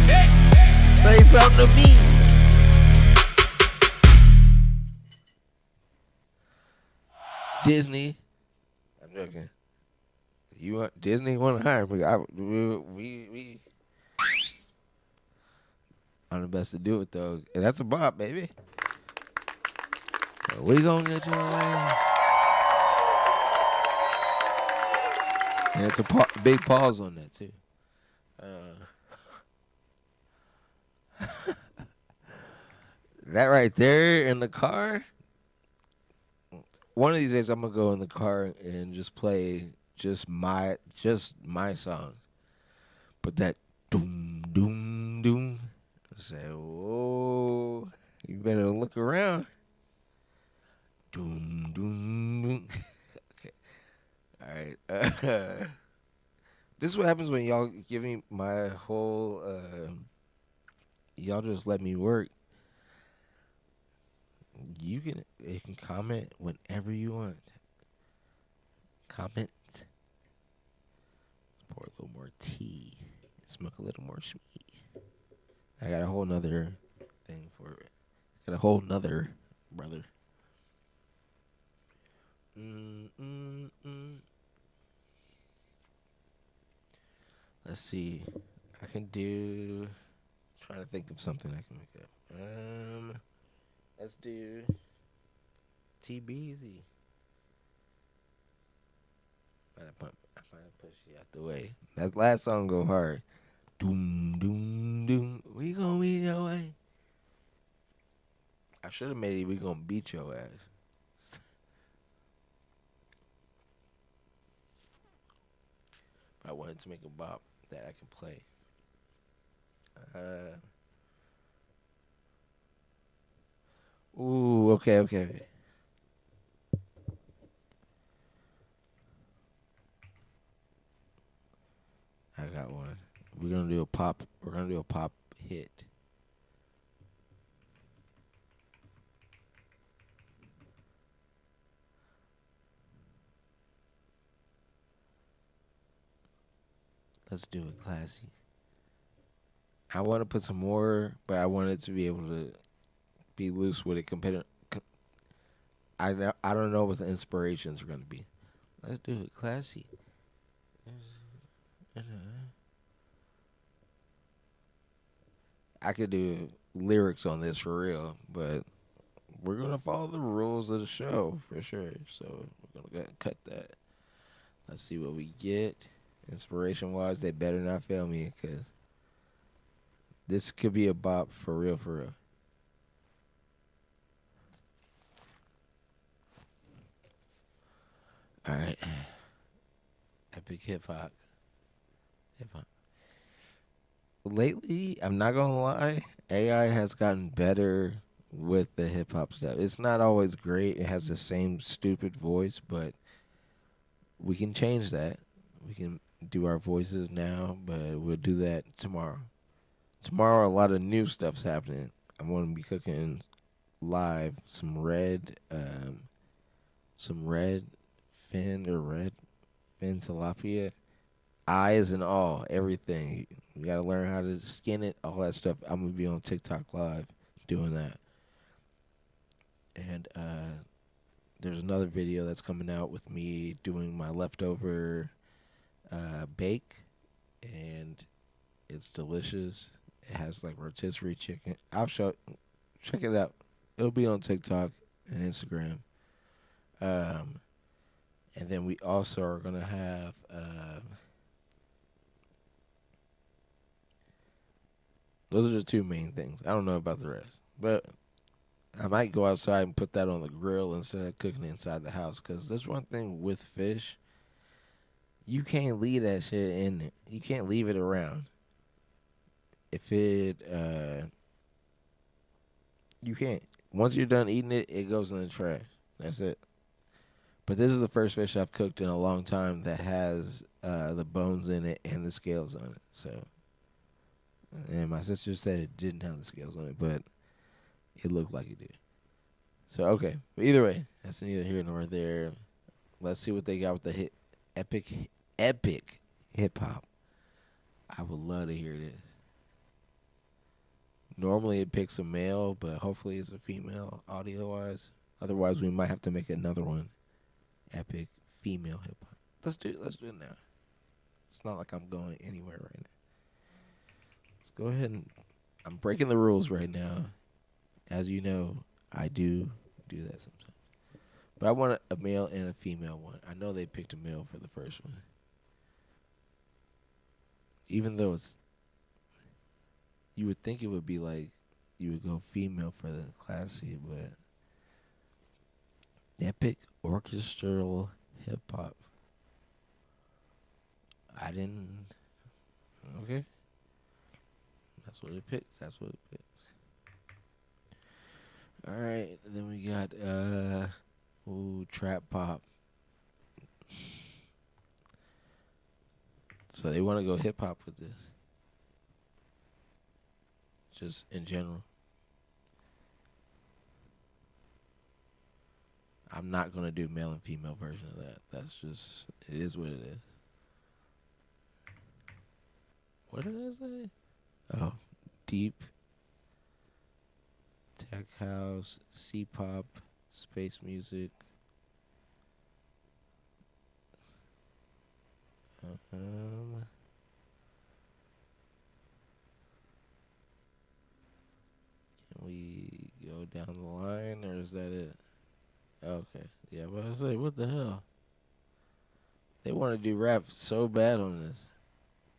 yeah. Say something to me. Disney. I'm joking. You want Disney want to hire me? We I'm the best to do it though, and that's a bop, baby. We gonna get your way. And it's a big pause on that too. That right there in the car. One of these days, I'm gonna go in the car and just play just my songs. But that doom doom doom. I say, whoa, you better look around. Doom doom doom. Okay, all right. This is what happens when y'all give me my whole. Y'all just let me work. You can comment whenever you want. Comment. Let's pour a little more tea. Smoke a little more sweet. I got a whole nother thing for it. Got a whole nother brother. Let's see. I can do. Trying to think of something I can make up. Let's do T-Beezy. I might push you out the way. That last song go hard. Doom, doom, doom. We gon' beat your way. I should have made it. We gonna beat your ass. But I wanted to make a bop that I can play. Ooh, okay. I got one. We're gonna do a pop hit. Let's do it classy. I want to put some more, but I wanted to be able to be loose with it. I don't know what the inspirations are going to be. Let's do it classy. I could do lyrics on this for real, but we're gonna follow the rules of the show for sure. So we're gonna cut that. Let's see what we get. Inspiration wise, they better not fail me, because this could be a bop for real, for real. All right. Epic hip hop. Lately, I'm not gonna lie, AI has gotten better with the hip hop stuff. It's not always great. It has the same stupid voice, but we can change that. We can do our voices now, but we'll do that tomorrow. Tomorrow, a lot of new stuff's happening. I'm going to be cooking live some red fin tilapia, eyes and all, everything. You got to learn how to skin it, all that stuff. I'm going to be on TikTok live doing that. And there's another video that's coming out with me doing my leftover bake, and it's delicious. It has like rotisserie chicken. Check it out. It'll be on TikTok and Instagram. And then we also are gonna have those are the two main things. I don't know about the rest, but I might go outside and put that on the grill instead of cooking it inside the house. Because there's one thing with fish, you can't leave that shit in there. You can't leave it around. If it, you can't. Once you're done eating it, it goes in the trash. That's it. But this is the first fish I've cooked in a long time that has the bones in it and the scales on it. So, and my sister said it didn't have the scales on it, but it looked like it did. So, okay. But either way, that's neither here nor there. Let's see what they got with the epic hip hop. I would love to hear this. Normally it picks a male, but hopefully it's a female audio-wise. Otherwise, we might have to make another one. Epic female hip hop. Let's do it now. It's not like I'm going anywhere right now. Let's go ahead and I'm breaking the rules right now. As you know, I do that sometimes. But I want a male and a female one. I know they picked a male for the first one. Even though you would think it would be like you would go female for the classy, but epic orchestral hip hop. I didn't. Okay. That's what it picks. All right. Then we got trap pop. So they want to go hip hop with this. Just in general. I'm not going to do male and female version of that. That's just, it is what it is. What did I say? Oh, deep, tech house, C-pop, space music. Can we go down the line, or is that it? Okay. Yeah, but I was like, what the hell? They want to do rap so bad on this.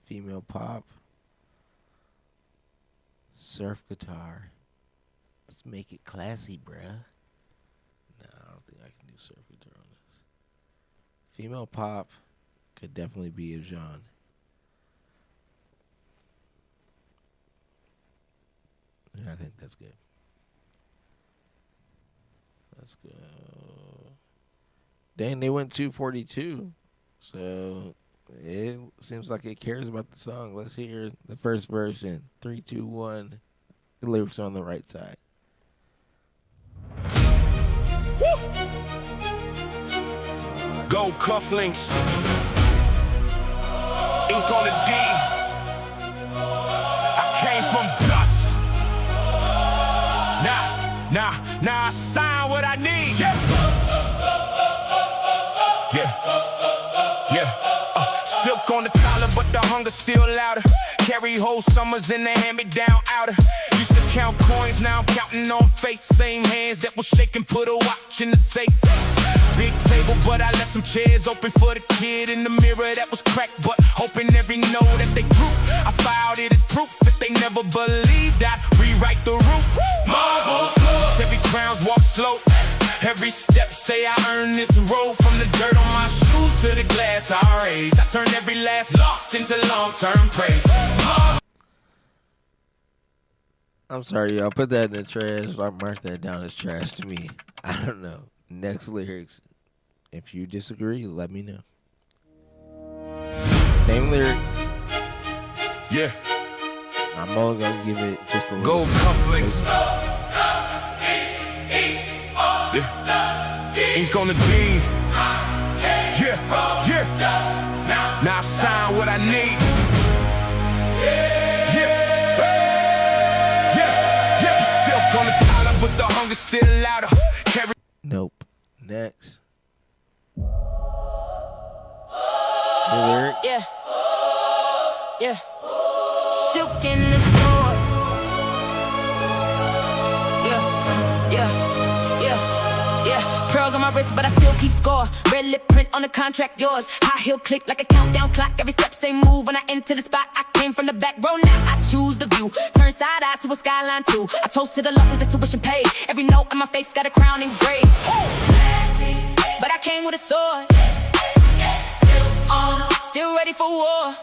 Female pop. Surf guitar. Let's make it classy, bruh. No, I don't think I can do surf guitar on this. Female pop could definitely be a genre. Yeah, I think that's good. Let's go. Dang, they went 242. So it seems like it cares about the song. Let's hear the first version. 3, 2, 1. The lyrics are on the right side. Gold cufflinks, ink on the D. I came from dust. Now I sign what I need. Yeah. Silk on the collar, but the hunger still louder. Carry whole summers in the hand-me-down outer. Used to count coins, now I'm counting on faith. Same hands that was shaking, put a watch in the safe. Big table, but I left some chairs open for the kid in the mirror that was cracked, but hoping every note that they grew. I filed it as proof. If they never believed, I'd rewrite the roof. Marble floors, every crown's walk slow. Every step say I earned this road. From the dirt on my shoes to the glass I raise. I turned every last loss into long-term praise. I'm sorry, y'all. Put that in the trash. I'll mark that down as trash to me. I don't know. Next lyrics. If you disagree, let me know. Same lyrics. Yeah. I'm only gonna give it just a little. Gold cufflinks. Ink on the beam. Yeah, yeah. Now I sign what I need. Yeah, yeah, yeah. Silk on the collar, but the hunger still louder. Carry. Nope. Next. The lyric. Yeah. Yeah. Silk in the sword. Yeah. Yeah. Yeah. Yeah. Pearls on my wrist, but I still keep score. Red lip print on the contract, yours. High heel click like a countdown clock. Every step, same move. When I enter the spot, I came from the back row. Now I choose the view. Turn side eyes to a skyline too. I toast to the losses, the tuition paid. Every note on my face got a crown engraved. But I came with a sword. Silk on, still ready for war.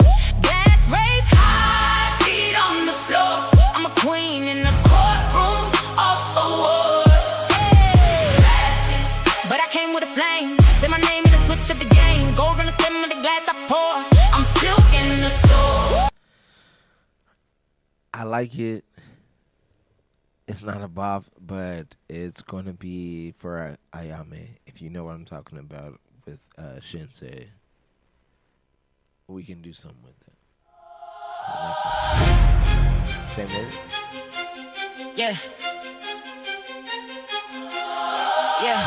Glass raised high, feet on the floor. I'm a queen in the courtroom of awards. But I came with a flame. Say my name and the switch of the game. Gold on the stem of the glass I pour. I'm silk in the soul. I like it. It's not a bop, but it's going to be for Ayame. If you know what I'm talking about with Shinsei, we can do something with it. Same lyrics? Yeah. Yeah.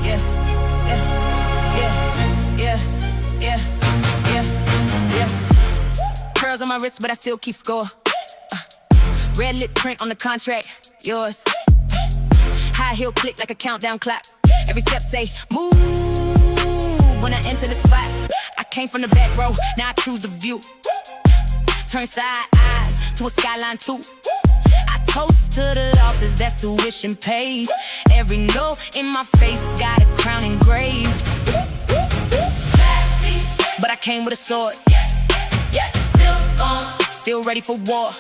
Yeah. Yeah. Yeah. Yeah. Yeah. Yeah. Pearls on my wrist, but I still keep score. Red lip print on the contract, yours. High heel click like a countdown clock. Every step say, move. When I enter the spot, I came from the back row, now I choose the view. Turn side eyes to a skyline too. I toast to the losses, that's tuition paid. Every note in my face got a crown engraved. But I came with a sword. Yeah, silk on, still ready for war.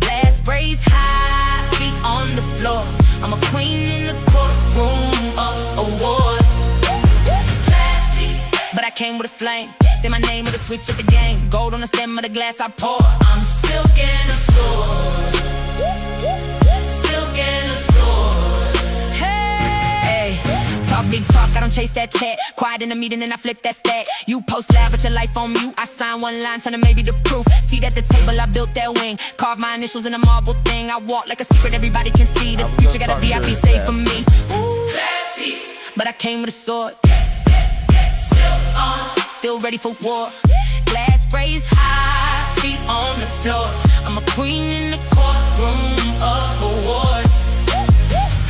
Glass raised high, feet on the floor. I'm a queen in the courtroom of awards. Classy, but I came with a flame. Say my name with a switch of the game. Gold on the stem of the glass I pour. I'm silk in a sword. Silk in a sword. Hey, talk big talk, I don't chase that chat. Quiet in the meeting and I flip that stat. You post loud but your life on mute. I sign one line, turn to maybe the proof. Seat at the table, I built that wing. Carve my initials in a marble thing. I walk like a secret, everybody can see. The future got a VIP saved for me. Ooh, classy, but I came with a sword. Silk on, still ready for war. Glass raised high, feet on the floor. I'm a queen in the courtroom of awards.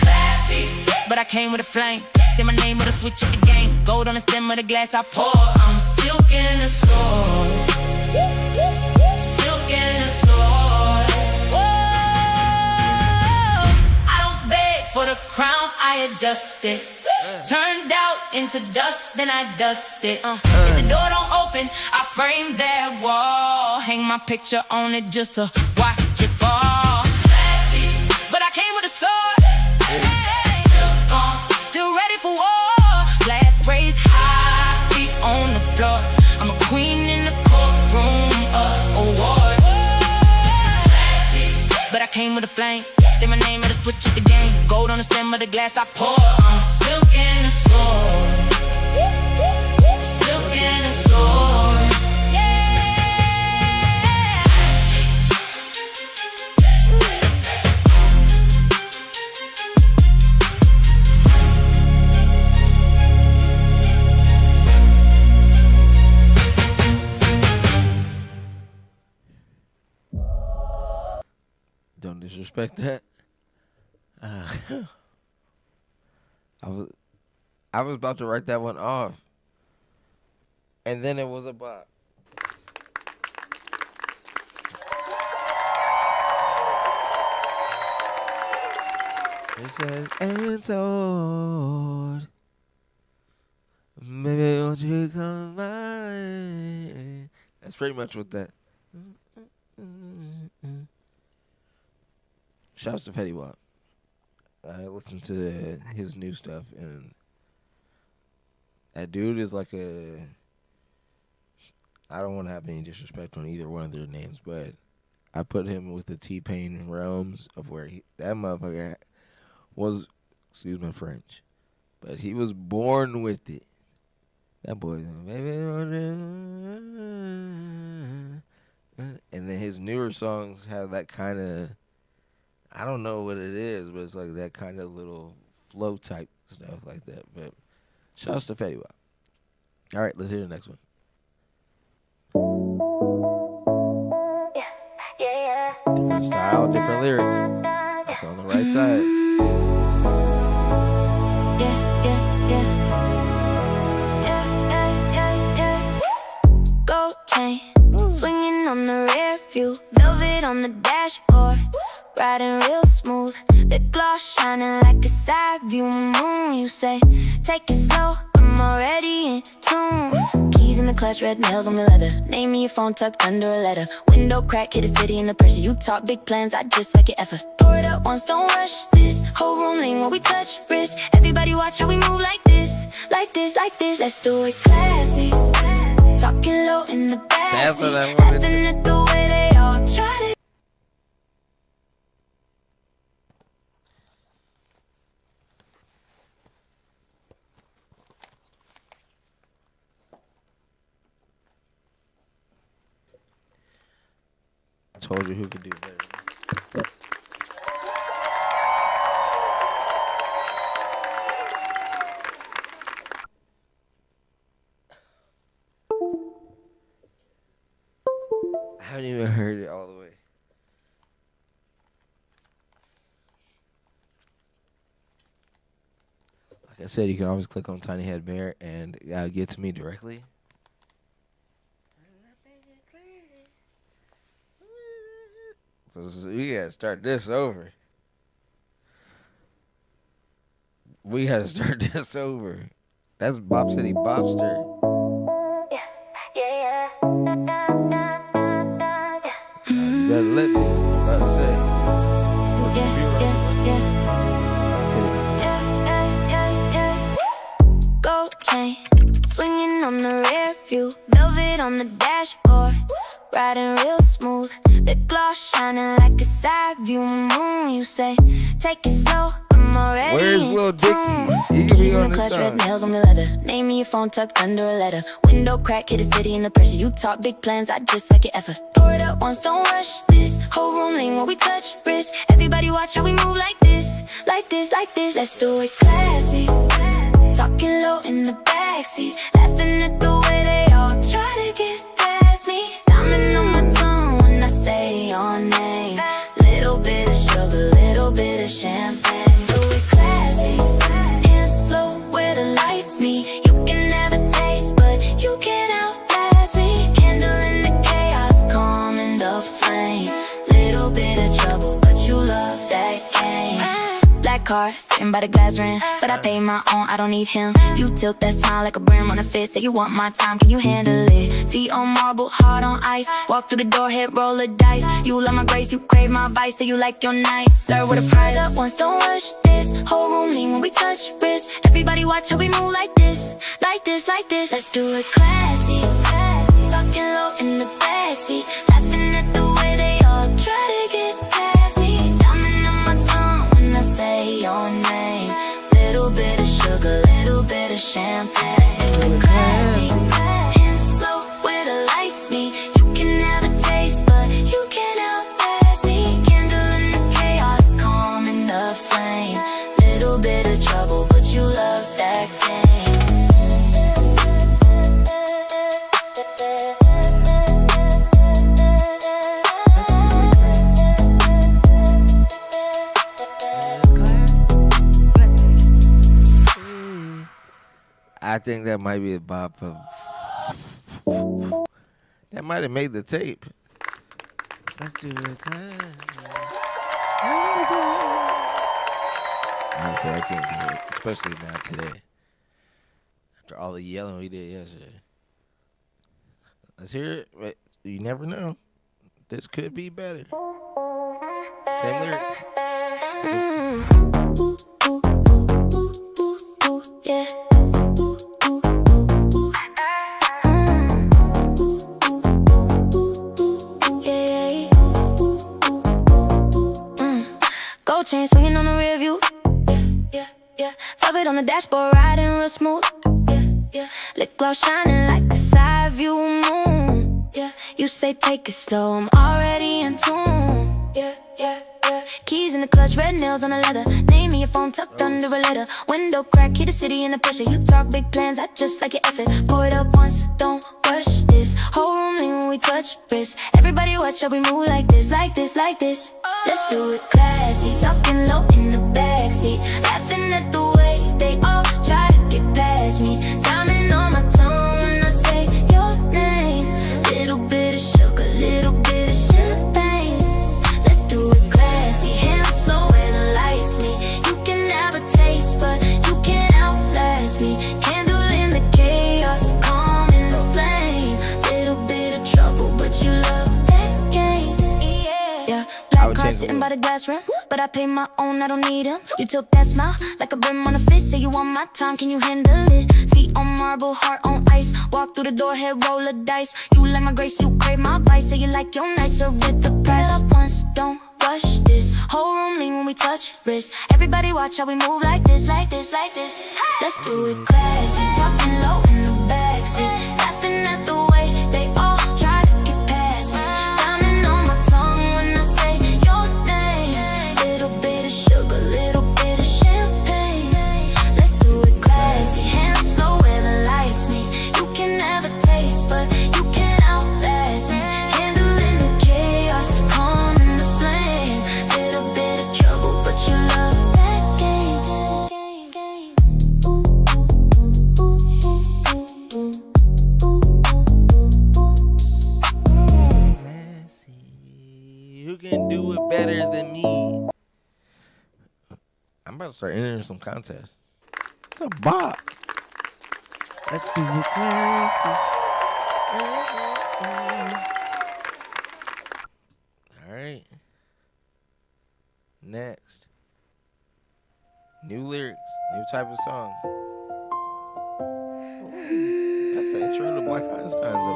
Classy, but I came with a flame. Say my name with a switch of the game. Gold on the stem of the glass I pour. I'm silk in a sword. Silk in a sword. Whoa. I don't beg for the crown, I adjust it. Turned out into dust, then I dust it. If the door don't open, I frame that wall. Hang my picture on it just to watch it fall. Classy, but I came with a sword. Hey, silk on, still ready for war. Glass raised high, feet on the floor. I'm a queen in the courtroom of awards. Classy, but I came with a flame. Say my name at a switch of the game. Gold on the stem of the glass I pour. I'm silk in a sword. Silk in a sword. Yeah. disrespect that. Uh, I was about to write that one off, and then it was a bop. It says, and so, maybe won't you come by? That's pretty much what that. Shouts to Fetty Wap. I listened to his new stuff, and that dude is like a. I don't want to have any disrespect on either one of their names, but I put him with the T-Pain realms of where that motherfucker was, excuse my French, but he was born with it. That boy, baby, and then his newer songs have that kind of, I don't know what it is, but it's like that kind of little flow type stuff like that. But shouts to Fetty Wap. All right, let's hear the next one. Different style, different lyrics. That's on the right side. Gold chain, swinging on the rear view, velvet on the dashboard, riding real smooth. The gloss shining like a side view moon. You say, take it slow, I'm already in tune. Keys in the clutch, red nails on the leather. Name me your phone tucked under a letter. Window crack, hit the city in the pressure. You talk big plans, I just like your effort. Pour it up once, don't rush this. Whole room lean when we touch wrist. Everybody watch how we move like this, like this, like this. Let's do it classy. Talking low in the backseat, laughing at the way they all try to. Told you who could do better. I haven't even heard it all the way. Like I said, you can always click on Tiny Head Bear and get to me directly. So we gotta start this over. We gotta start this over. That's Bop City Bopster. You better let me. I'm about to say. Gold chain, swinging on the rear view, velvet on the dashboard, riding real smooth. The gloss shining like a side view moon. You say, take it slow, I'm already Where's in Lil tune. Dicky? He can be on the this clutch, song. red nails on the leather. Name me your phone tucked under a letter. Window crack, hit the city in the pressure. You talk big plans, I just like your effort. Pour it up once, don't rush this. Whole room lean when we touch wrist. Everybody watch how we move like this, like this, like this. Let's do it classy. Talking low in the backseat, laughing at the way they all try to get past me. Diamond on my tongue when I say your name. Little bit of sugar, little bit of champagne. Do it classy, hands slow where the lights meet. You can never taste, but you can't outlast me. Candle in the chaos, calm in the flame. Little bit of trouble, but you love that game. Black car, sitting by the glass rim, but I pay my own, I don't need him. You tilt that smile like a brim on a fist. Say you want my time, can you handle it? Feet on marble, heart on ice. Walk through the door, hit roll a dice. You love my grace, you crave my vice. Say you like your nights, serve with a price. Up once, don't rush this. Whole room lean when we touch wrist. Everybody watch how we move like this, like this, like this. Let's do it classy. Talking low in the backseat, laughing at the way they all try to get past me. Diamond on my tongue when I say your name. Little bit of sugar, little bit of champagne. Do it classy, hands slow where the lights meet. You can never taste, but you can't outlast me. Candle in the chaos, calm in the flame. Little bit of trouble, but you love that game. I think that might be a bop of. That might have made the tape. Let's do it. Obviously, I can't do it, especially not today. After all the yelling we did yesterday. Let's hear it. But you never know. This could be better. Same lyrics. Yeah. Gold chain swinging on the rear view. Yeah. Velvet on the dashboard, riding real smooth. Yeah. Lip gloss shining like a side view moon. Yeah. You say take it slow, I'm already in tune. Yeah. Keys in the clutch, red nails on the leather. Name me your phone tucked under a letter. Window crack, hit the city in the pressure. You talk big plans, I just like your effort. Pour it up once, don't rush this. Whole room lean when we touch wrist. Everybody watch how we move like this, like this, like this. Let's do it classy, talking low in the backseat. Laughing at the way they all try to get past me. Diamond on my tongue when I say your name. Little bit of sugar, little bit of champagne. Let's do it classy, hands slow where the lights meet. You can have a taste, but you can't outlast me. Candle in the chaos, calm in the flame. Little bit of trouble, but you love that game. Yeah, black car sitting by the glass rim, but I pay my own, I don't need him. You took that smile like a brim on a fist. Say you want my time, can you handle it? Feet on marble, heart on ice. Walk through the door, head roll a dice. You like my grace, you crave my vice. Say you like your nights are with the price. Up once, don't rush this. Whole room lean when we touch wrist. Everybody watch how we move like this, like this, like this. Let's do it classy, talking low in the backseat. Laughing at the way they all try to get past me. Diamond on my tongue when I say your name. Little bit of sugar, little bit of champagne. Let's do it classy, hands slow where the lights meet. You can have a taste, but you can't outlast me. Candle in the chaos, calm in the flame. Little bit of trouble, but you love that game. Who can do it better than me? I'm about to start entering some contests. It's a bop. Let's do it classy. All right. Next. New lyrics, new type of song. Ooh, that's the intro to Black Einstein's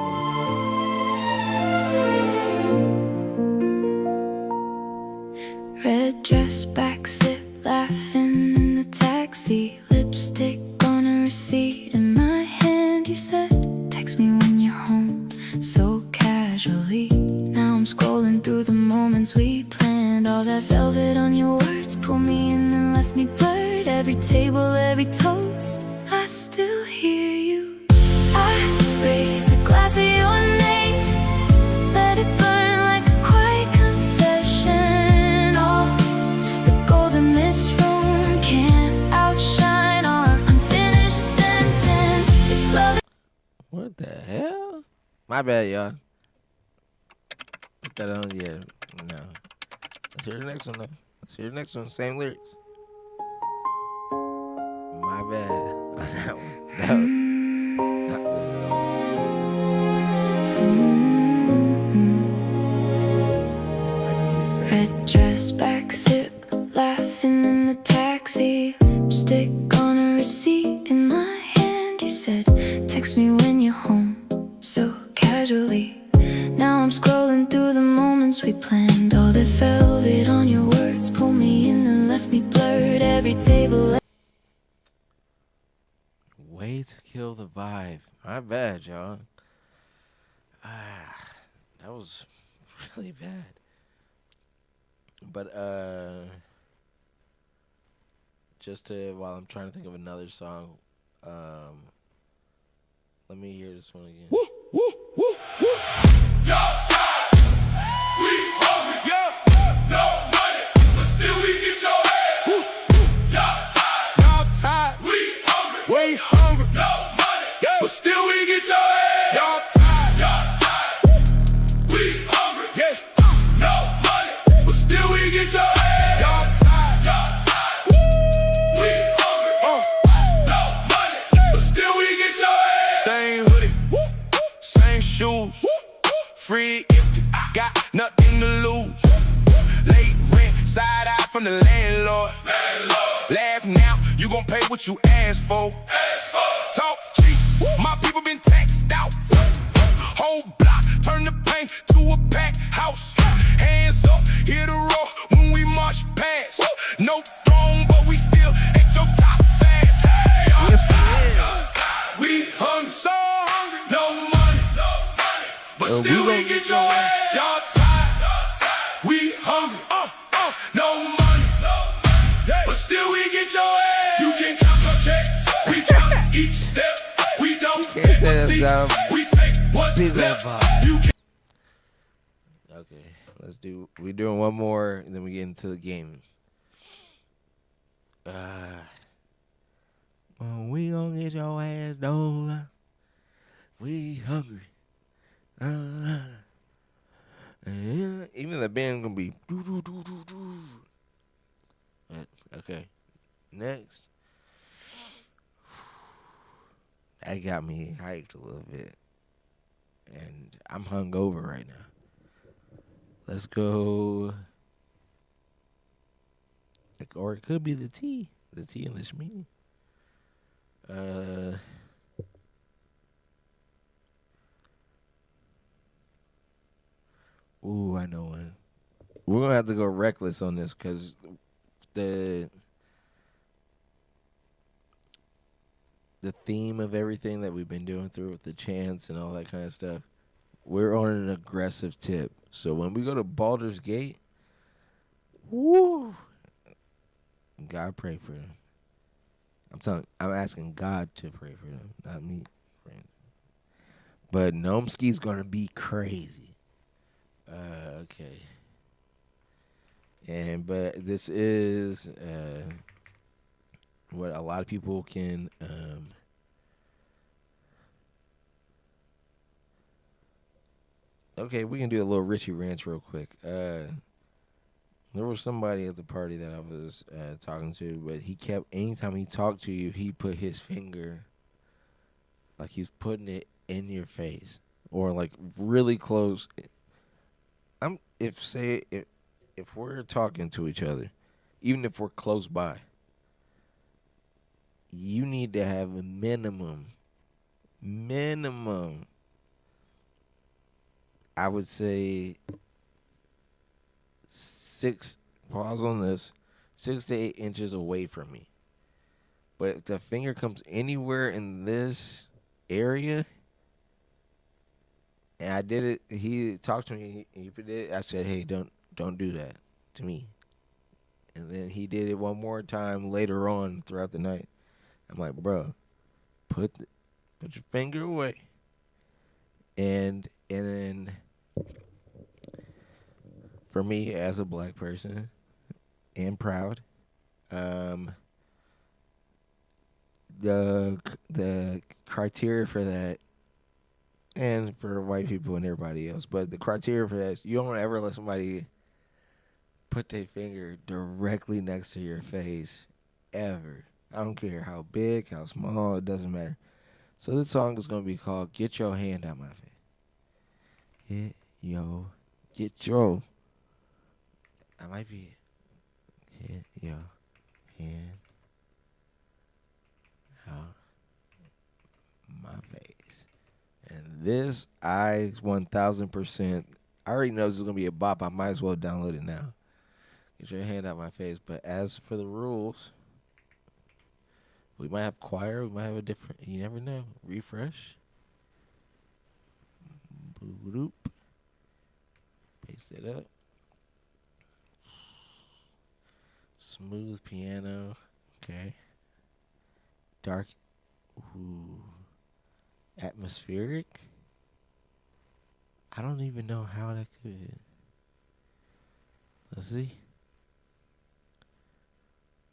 Red dress, back sip, laughing in the taxi. Lipstick on a receipt in my hand. You said, text me when you're home, so casually. Now I'm scrolling through the moments we planned. All that velvet on your words pulled me in and left me blurred. Every table, every toast, I still hear you. I raise a glass of your name, let it burn like a quiet confession. All the gold in this room can't outshine our unfinished sentence. If love. What the hell? My bad, y'all. Put that on, yeah. No. Let's hear the next one, though. Let's hear the next one. Same lyrics. My bad. That one. Red dress, back sip, laughing in the taxi. Lipstick on a receipt in my hand. You said, text me when you're home, so casually. Now I'm scrolling through the moments we planned. All that velvet on your words pulled me in and left me blurred. Every table. Way to kill the vibe. My bad, y'all. That was really bad. But just to, while I'm trying to think of another song, let me hear this one again. Y'all tired, we hungry. Yeah, no money, but still we get your ass. Y'all tired, we hungry. We hungry. No free, empty, got nothing to lose. Late rent, side eye from the landlord. Laugh now, you gon' pay what you asked for. Talk cheap, my people been taxed out. Whole block, turn the paint to a packed house. Hands up, hear the roar when we march past. No throne, but we still at your top fast. Hey, we hungry, so hungry, no money, but still we get your ass. Y'all tired, we hungry, no money, but still we get your ass. You can count your checks, we count each step. We don't pick receipts, we take what's left. You can. Okay, we're doing one more, and then we get into the game. Well, we gonna get your ass done. We hungry. And even the band gonna be do. Okay, next. That got me hyped a little bit, and I'm hungover right now. Let's go. Or it could be the tea in this meeting. Ooh, I know one. We're gonna have to go reckless on this because the theme of everything that we've been doing through with the chants and all that kind of stuff, we're on an aggressive tip. So when we go to Baldur's Gate, woo, God pray for them. I'm asking God to pray for them, not me. But Gnomeski's gonna be crazy. Okay. But this is what a lot of people can okay, we can do a little Richie Ranch real quick. There was somebody at the party that I was talking to, but he kept, anytime he talked to you, he put his finger, like he's putting it in your face, or like really close. If we're talking to each other, even if we're close by, you need to have a minimum, I would say 6 to 8 inches away from me. But if the finger comes anywhere in this area, and I did it, he talked to me, he did it, I said, hey, don't do that to me. And then he did it one more time later on throughout the night. I'm like, bro, put your finger away. And then for me as a black person and proud, the criteria for that, and for white people and everybody else, but the criteria for that is you don't ever let somebody put their finger directly next to your face, ever. I don't care how big, how small, it doesn't matter. So this song is going to be called Get Your Hand Out My Face. Get your, I might be, get your hand out my face. And this, 1000%, I already know this is going to be a bop. I might as well download it now. Get your hand out my face. But as for the rules, we might have choir. We might have a different, you never know. Refresh. Boop. Paste it up. Smooth piano. Okay. Dark. Ooh. Atmospheric. I don't even know how that could. Let's see.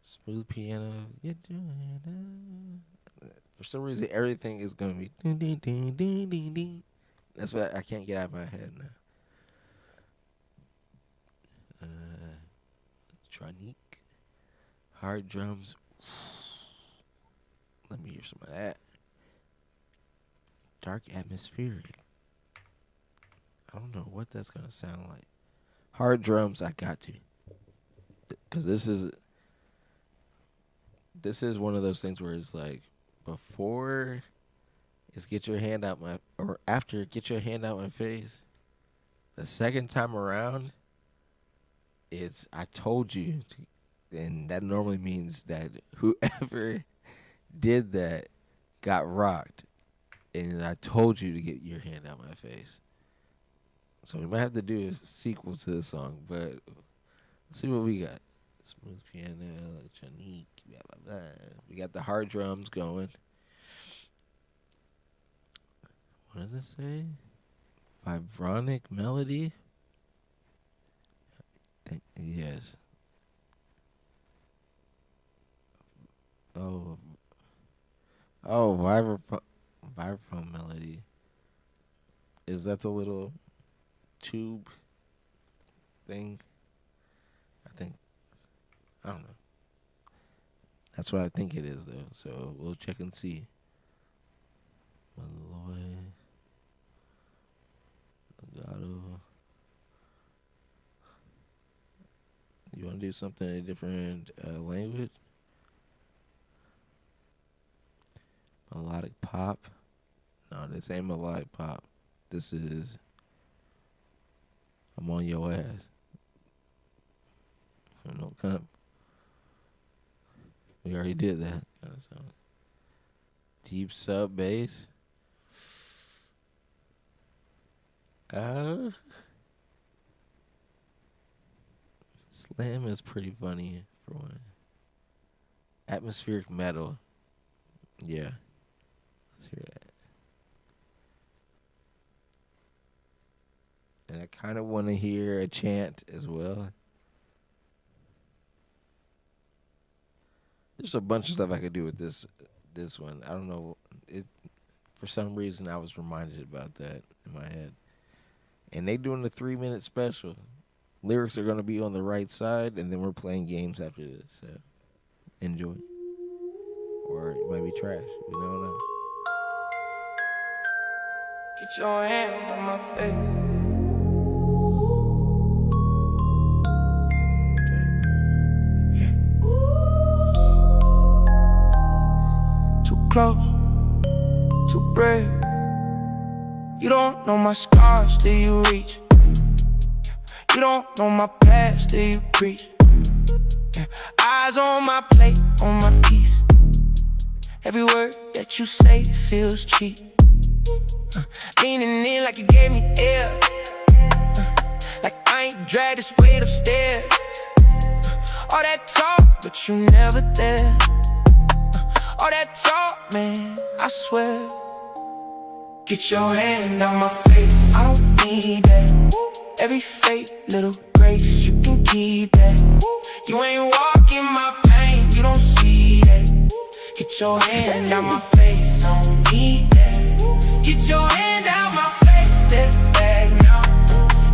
Smooth piano. Get your hand out. For some reason, everything is gonna be ding ding ding ding ding ding. That's what I can't get out of my head now. Tronique. Hard drums. Let me hear some of that. Dark atmospheric. I don't know what that's gonna sound like. Hard drums, I got to, because this is one of those things where it's like before it's get your hand out my, or after get your hand out my face. The second time around, it's I told you, and that normally means that whoever did that got rocked, and I told you to get your hand out my face. So we might have to do a sequel to this song, but let's see what we got. Smooth piano, electronique, blah, blah, blah. We got the hard drums going. What does it say? Vibronic melody? Yes. Oh, vibraphone melody. Is that the little tube thing? I don't know. That's what I think it is, though. So we'll check and see. Malloy. Legato. You want to do something in a different language? Melodic pop. No, this ain't melodic pop. This is I'm on your ass. I don't know, kind of. We already did that kind of song. Deep sub bass. Slam is pretty funny for one. Atmospheric metal. Yeah. Let's hear that. And I kind of want to hear a chant as well. There's a bunch of stuff I could do with this one. I don't know. For some reason, I was reminded about that in my head. And they doing the 3-minute special. Lyrics are going to be on the right side, and then we're playing games after this. So enjoy. Or it might be trash. We don't know. Get your hand on my face. Close to brave. You don't know my scars till you reach. You don't know my past till you preach. Eyes on my plate, on my piece. Every word that you say feels cheap. Leaning in like you gave me air. Like I ain't dragged this weight upstairs. All that talk, but you never there. All that talk, man, I swear. Get your hand on my face, I don't need that. Every fake little grace, you can keep that. You ain't walking my pain, you don't see that. Get your hand on my face, I don't need that. Get your hand out my face, step back now.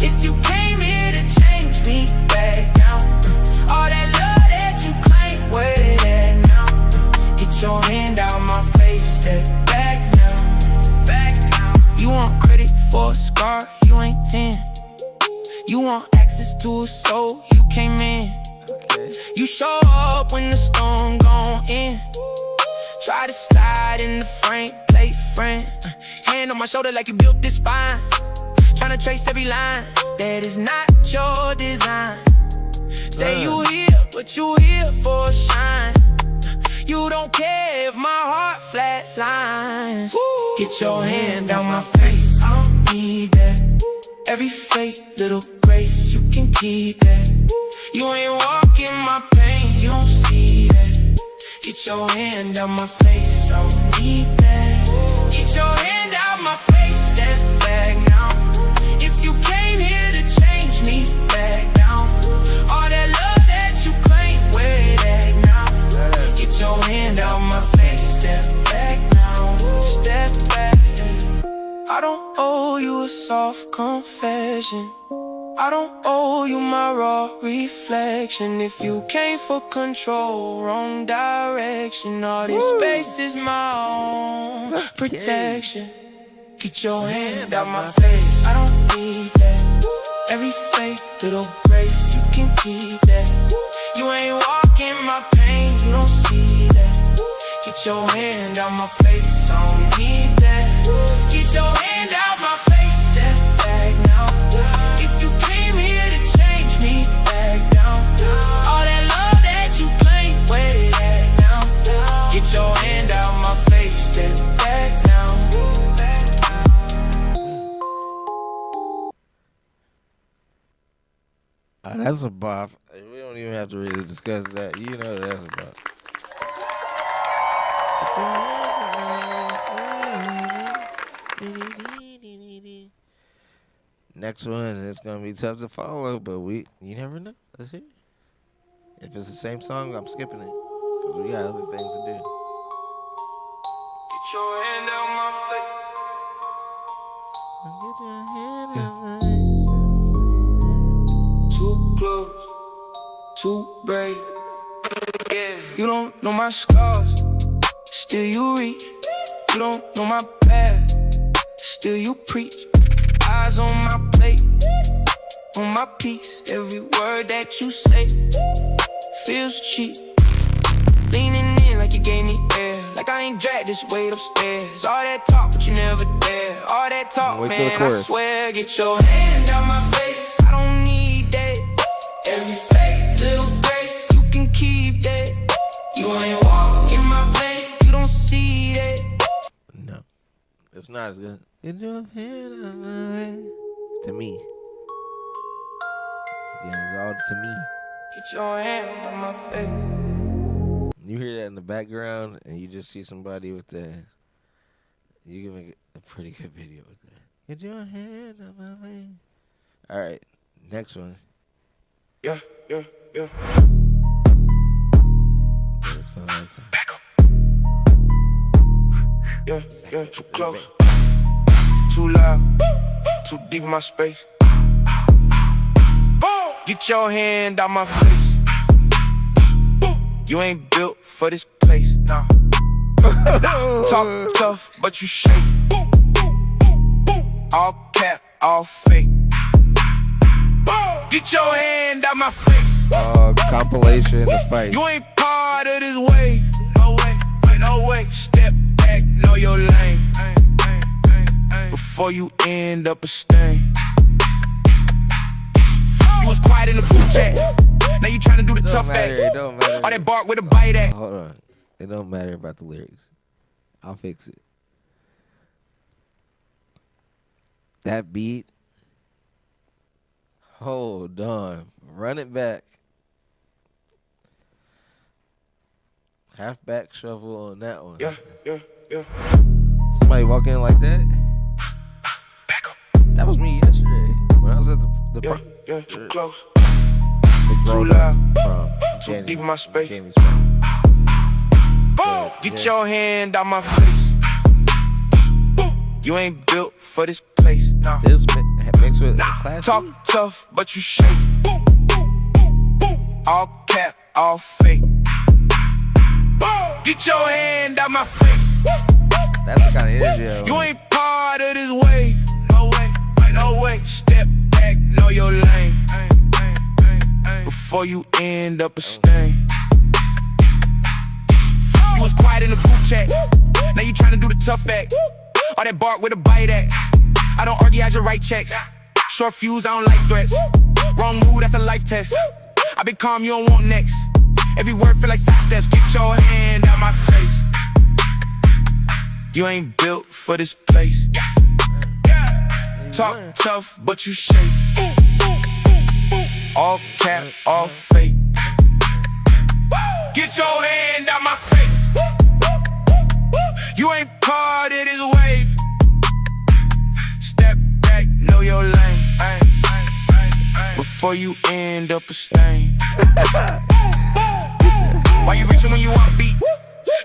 If you came here to change me, back down. All that love that you claim, where it at now? Get your hand out my face, step back now. Back now. You want credit for a scar, you ain't 10. You want access to a soul, you came in. You show up when the storm gon' end. Try to slide in the frame, play friend. Hand on my shoulder like you built this spine. Tryna trace every line, that is not your design. Say you here, but you here for a shine. You don't care if my heart flatlines. Get your hand out my face, I don't need that. Every fake little grace, you can keep that. You ain't walking my pain, you don't see that. Get your hand out my face, I don't need that. Get your hand out my face, step back now. If you came here to change me, back down. All that love that you claim, where it at now? Get your hand out my face, step back now. Step back. I don't owe you a soft confession. I don't owe you my raw reflection. If you came for control, wrong direction. All this space is my own protection. Get your hand out my face, I don't need little grace, you can keep that. You ain't walking my pain, you don't see that. Get your hand out my face, I don't need that. Get your hand out my face, step back now. If you came here to change me, back down. All that love that you claim, where it at now? Get your hand out my face, step back now. That's a bop. We don't even have to really discuss that. You know that's a bop. Next one, it's gonna be tough to follow, but you never know. Let's hear it. If it's the same song, I'm skipping it because we got other things to do. Get your hand out my face. Get your hand out Too close, too brave. Yeah, you don't know my scars, still you reach. You don't know my past, still you preach. Eyes on my plate, on my piece. Every word that you say feels cheap. Leaning in like you gave me air, like I ain't dragged this weight upstairs. All that talk, but you never dare. All that talk, man, I swear. Get your hand out my face, I don't need that. Every fake little grace, you can keep that. You ain't walking my pain, you don't see that. No, it's not as good. Get your hand out my way. To me. Again, it's all to me. Get your hand out my face. You hear that in the background, and you just see somebody with the. You can make a pretty good video with that. Get your hand out my way. All right, next one. Yeah. Back up. Yeah, too close, too loud, too deep in my space. Get your hand out my face. You ain't built for this place, nah. Talk tough, but you shake. All cap, all fake. Get your hand out my face. Compilation of fights. You ain't part of this wave. No way, no way. Step back, know your lane. Before you end up a stain. You was quiet in the group chat. Now you tryna do the tough act. It don't matter. All that bark with a bite at. Hold on. It don't matter about the lyrics. I'll fix it. That beat. Hold on. Run it back. Half back shuffle on that one. Yeah. Somebody walk in like that. Back up. That was me yesterday when I was at the Yeah, too close. too Too loud. From Too Jamie- deep in my space. Jamie's from. Get your hand out my face. You ain't built for this place, nah. This mixed with classic. Talk tough, but you shake. All cap, all fake. Get your hand out my face. That's the kind of energy I You want. ain't part of this wave. No way, no way. Step back, know your lane. Before you end up a stain. You was quiet in the group chat. Now you tryna do the tough act. All that bark with a bite at. I don't argue, I just write checks. Short fuse, I don't like threats. Wrong move, that's a life test. I been calm, you don't want next. Every word feel like side steps. Get your hand out my face. You ain't built for this place. Talk tough, but you shake. All cap, all fake. Get your hand out my face. You ain't part of this wave. Step back, know your lane. Before you end up a stain. Why you reaching when you want beat?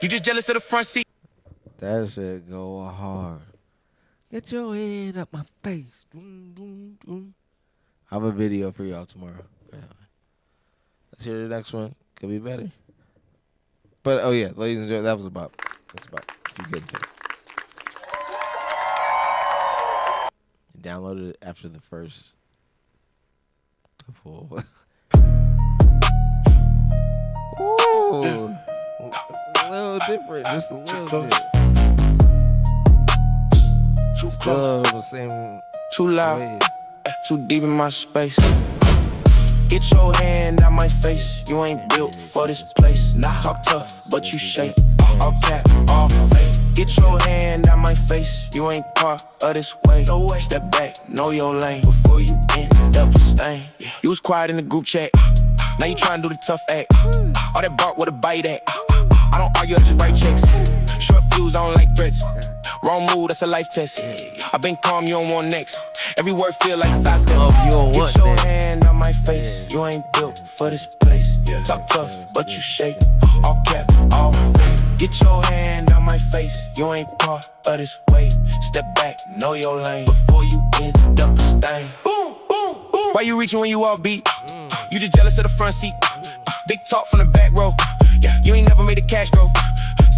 You just jealous of the front seat. That shit go hard. Get your head up my face. Doom, doom, doom. I have a video for y'all tomorrow. Yeah. Let's hear the next one. Could be better. But, oh yeah, ladies and gentlemen, that was a bop. That's a bop, if you couldn't tell. Downloaded it after the first Couple. Ooh, it's a little different, just a little bit. Too Still close, the same too loud, way. too deep in my space. Get your hand out my face. You ain't built for this place. Talk tough, but you shake. All cap, all fake. Get your hand out my face. You ain't part of this way. Step back, know your lane before you end up a stain. You was quiet in the group chat. Now you tryna do the tough act. All that bark with a bite at. I don't argue, I just write checks. Short fuse, I don't like threats. Wrong move, that's a life test. I been calm, you don't want next. Every word feel like side steps. Oh, you don't want Get your that. hand on my face. You ain't built for this place. Talk tough, but you shake. All cap, all fake. Get your hand on my face. You ain't part of this way. Step back, know your lane before you end up a stain. Boom, boom, boom. Why you reaching when you offbeat? You just jealous of the front seat. Big talk from the back row. Yeah, you ain't never made the cash grow.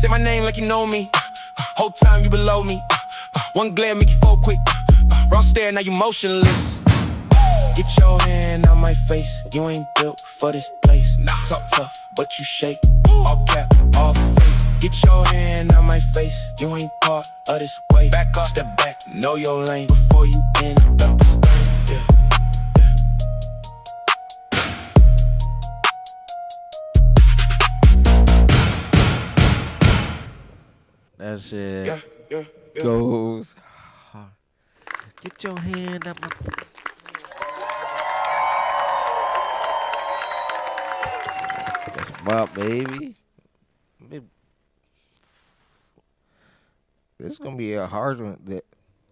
Say my name like you know me. Whole time you below me. One glare make you fall quick. Wrong stare, now you motionless. Get your hand on my face. You ain't built for this place. Talk tough, but you shake. All cap, all fake. Get your hand on my face. You ain't part of this way. Back up, step back, know your lane before you end up a stain. Yeah. That shit Yeah. goes hard. Get your hand up my. That's bop, baby. This is gonna be a hard one. That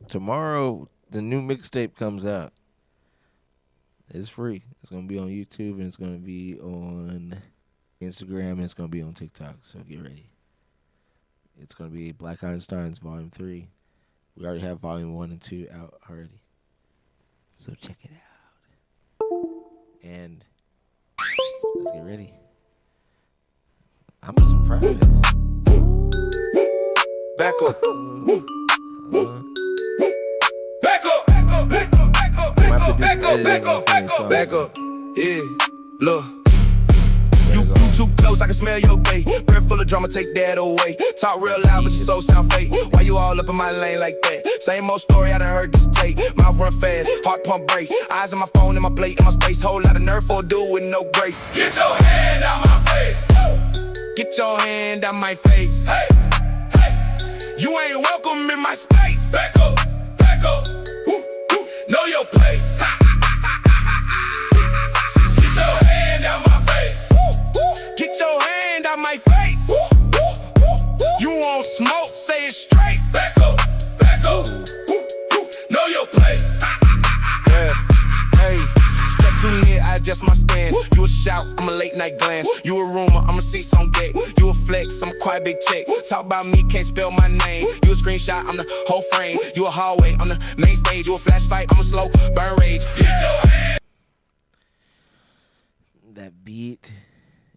tomorrow the new mixtape comes out. It's free. It's gonna be on YouTube and it's gonna be on Instagram and it's gonna be on TikTok. So get ready. It's gonna be Black Einstein's Volume 3. We already have Volume 1 and 2 out already. So check it out. And let's get ready. I'm surprised. Back up. Back up. I might have to do some editing on some of these songs. Back up. Yeah. Look. There You we go. too close, I can smell your bait. Breath full of drama, take that away. Talk real loud, but your soul sound fake. Why you all up in my lane like that? Same old story, I done heard this tape. Mouth run fast, heart pump brakes. Eyes on my phone, in my plate, in my space. Whole lot of nerve for a dude with no grace. Get your hand out my face. Get your hand out my face. Hey, hey. You ain't welcome in my space. Back up. Woo, woo. Know your place. Get your hand out my face. Get your hand out my face. You won't smoke, say it straight. Back up. Woo, woo. Know your place. Yeah, hey, step too near, I adjust my stance. You a shout, I'm a late night glance. You a rumor, I'm a seats on deck. You a flex, I'm a quiet big check. Talk about me, can't spell my name. You a screenshot, I'm the whole frame. You a hallway, I'm the main stage. You a flash fight, I'm a slow burn rage. Get your hand. That beat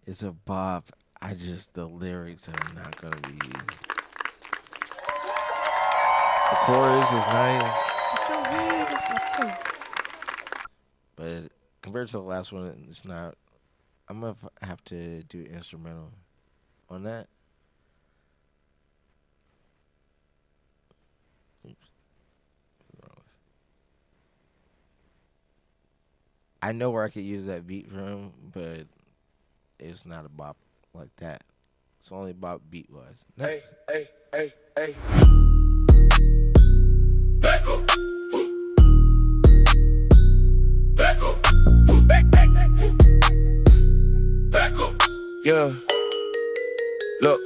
is a bop. The lyrics are not gonna be. The chorus is nice. Get your hand up my face. But compared to the last one, it's not. I'm gonna have to do instrumental on that. Oops. I know where I could use that beat from, but it's not a bop like that. It's only bop beat wise. Hey, hey, hey, hey. Back up. Back up. Back up. Yeah. Look.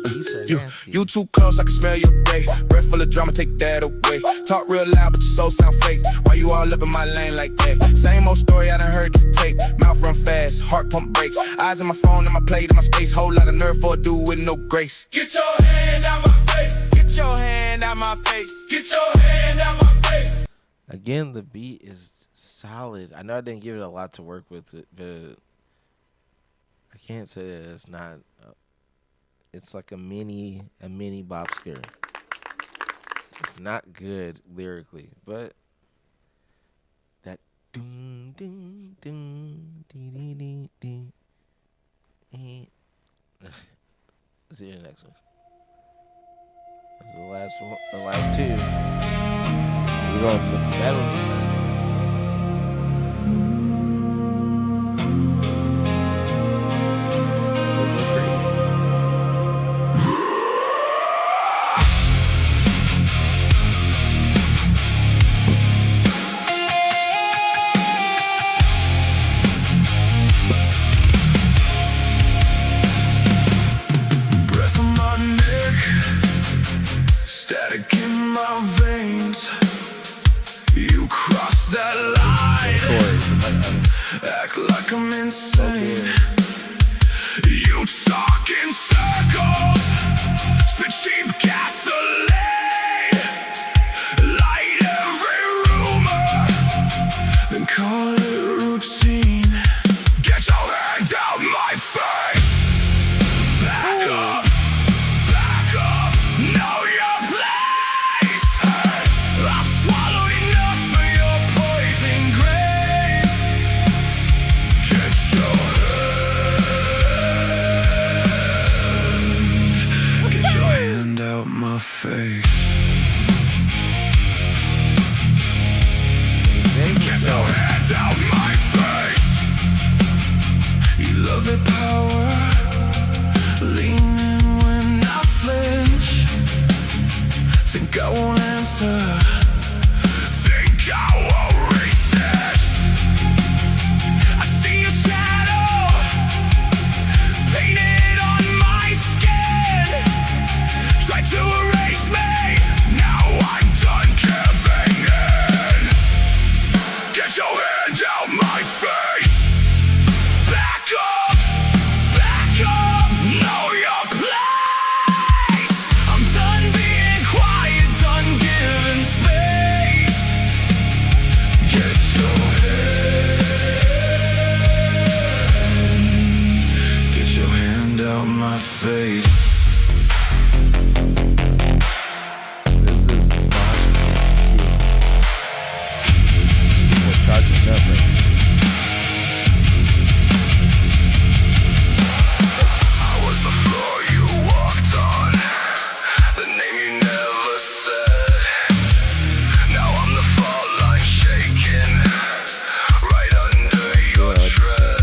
Beats are You nasty. too close, I can smell your day. Breath full of drama, take that away. Talk real loud, but your soul sound fake. Why you all up in my lane like that? Same old story, I done heard this tape. Mouth run fast, heart pump brakes. Eyes on my phone, in my plate, in my space. Whole lot of nerve for a dude with no grace. Get your hand out my face. Get your hand out my face. Get your hand out my face. Again, the beat is solid. I know I didn't give it a lot to work with, but I can't say that it's not. It's like a mini bop scare. It's not good lyrically, but that doom doom See you next one. That's the last one. The last two. We're going metal this time. Act like I'm insane. You talk in circles, spit cheap gasoline, light every rumor, then call it routine. Get your hand out my face. Back up, know your place. I've swallowed enough of your poison grace. Get your hand out my face. Get your hand out my face. You love the power, leaning when I flinch. Think I won't answer, think I won't resist. I see your shadow painted on my skin. Try to erase me, now I'm done giving in. Get your hand out my face. Back up, know your place. I'm done being quiet, done giving space. Get your hand out my face. This is We're charging up right now. I was the floor you walked on, the name you never said. Now I'm the fault line shaking, right under your tread.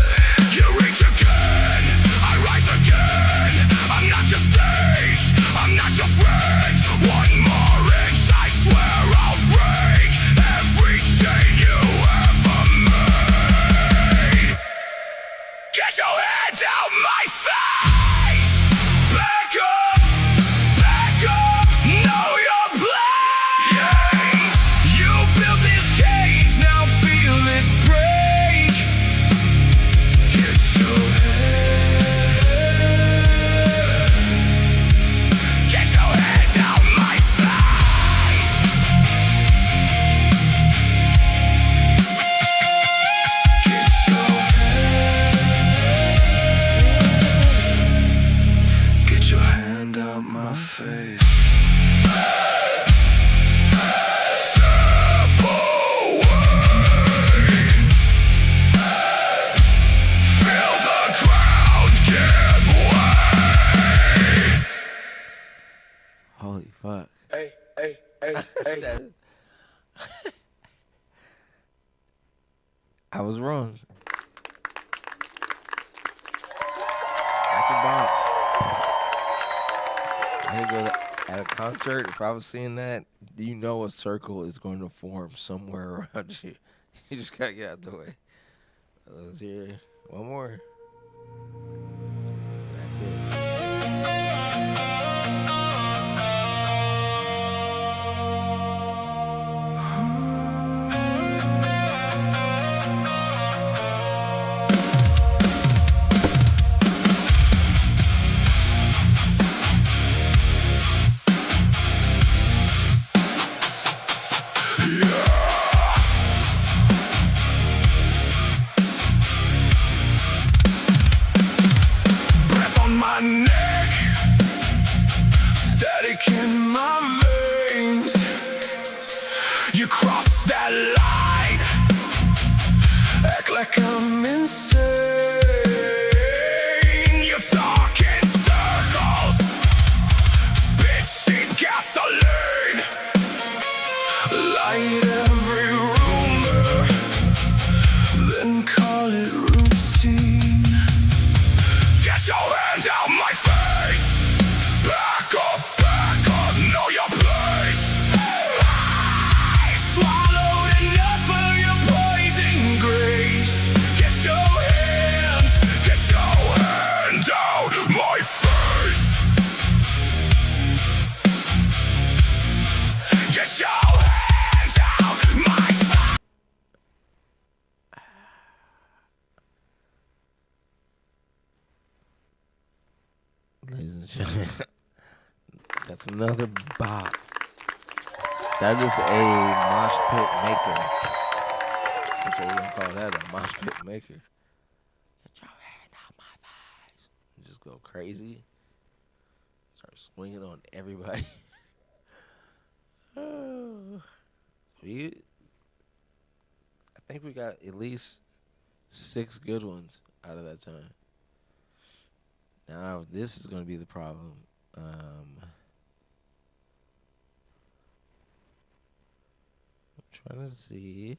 You reach again, I rise again. I'm not your stage, I'm not your friend. One more inch, I swear I'll break every chain you ever made. Get your hand out my face. Back up, know your place. You built this cage, now feel it break. Get your hand out my face. Get your hand out my face. Step away. Feel the ground give way. Holy fuck. Hey. I was wrong. That's a bop. I had to go at a concert. If I was seeing that, you know a circle is going to form somewhere around you. You just gotta get out the way. Let's hear one more. That's it. Breath on my neck. like I'm insane. You talk in circles, spit cheap gasoline, light every rumor, then call it routine. Get your hand out my face. Back up, know your place. I swallowed enough of your poison grace. Get your hand out my face. Get your hand out my face. Ladies and gentlemen, that's another bop. That is a mosh pit maker. That's what we're gonna call that, a mosh pit maker. Get your hand out my face. Just go crazy. Start swinging on everybody. I think we got at least 6 good ones out of that time. Now this is gonna be the problem. I'm trying to see.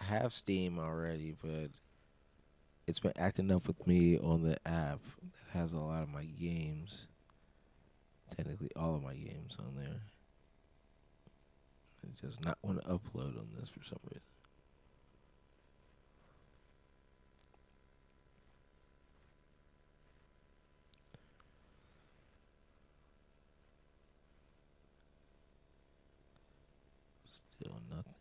I have Steam already, but it's been acting up with me on the app that has a lot of my games. Technically all of my games on there. It does not want to upload on this for some reason. Still nothing.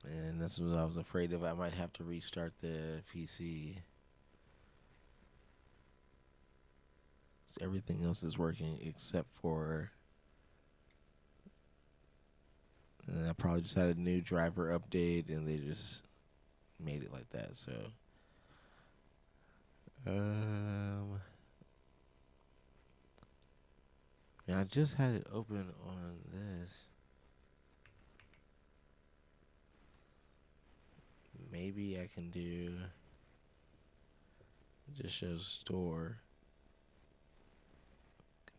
And this was what I was afraid of. I might have to restart the PC. Everything else is working except for, and I probably just had a new driver update and they just made it like that. So and I just had it open on this. Maybe I can do, it just shows store,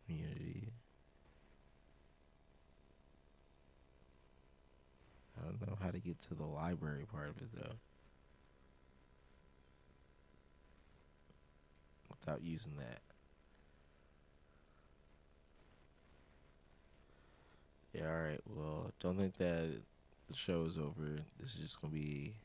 community. I don't know how to get to the library part of it though, without using that. Yeah, alright, well, don't think that the show is over. This is just gonna be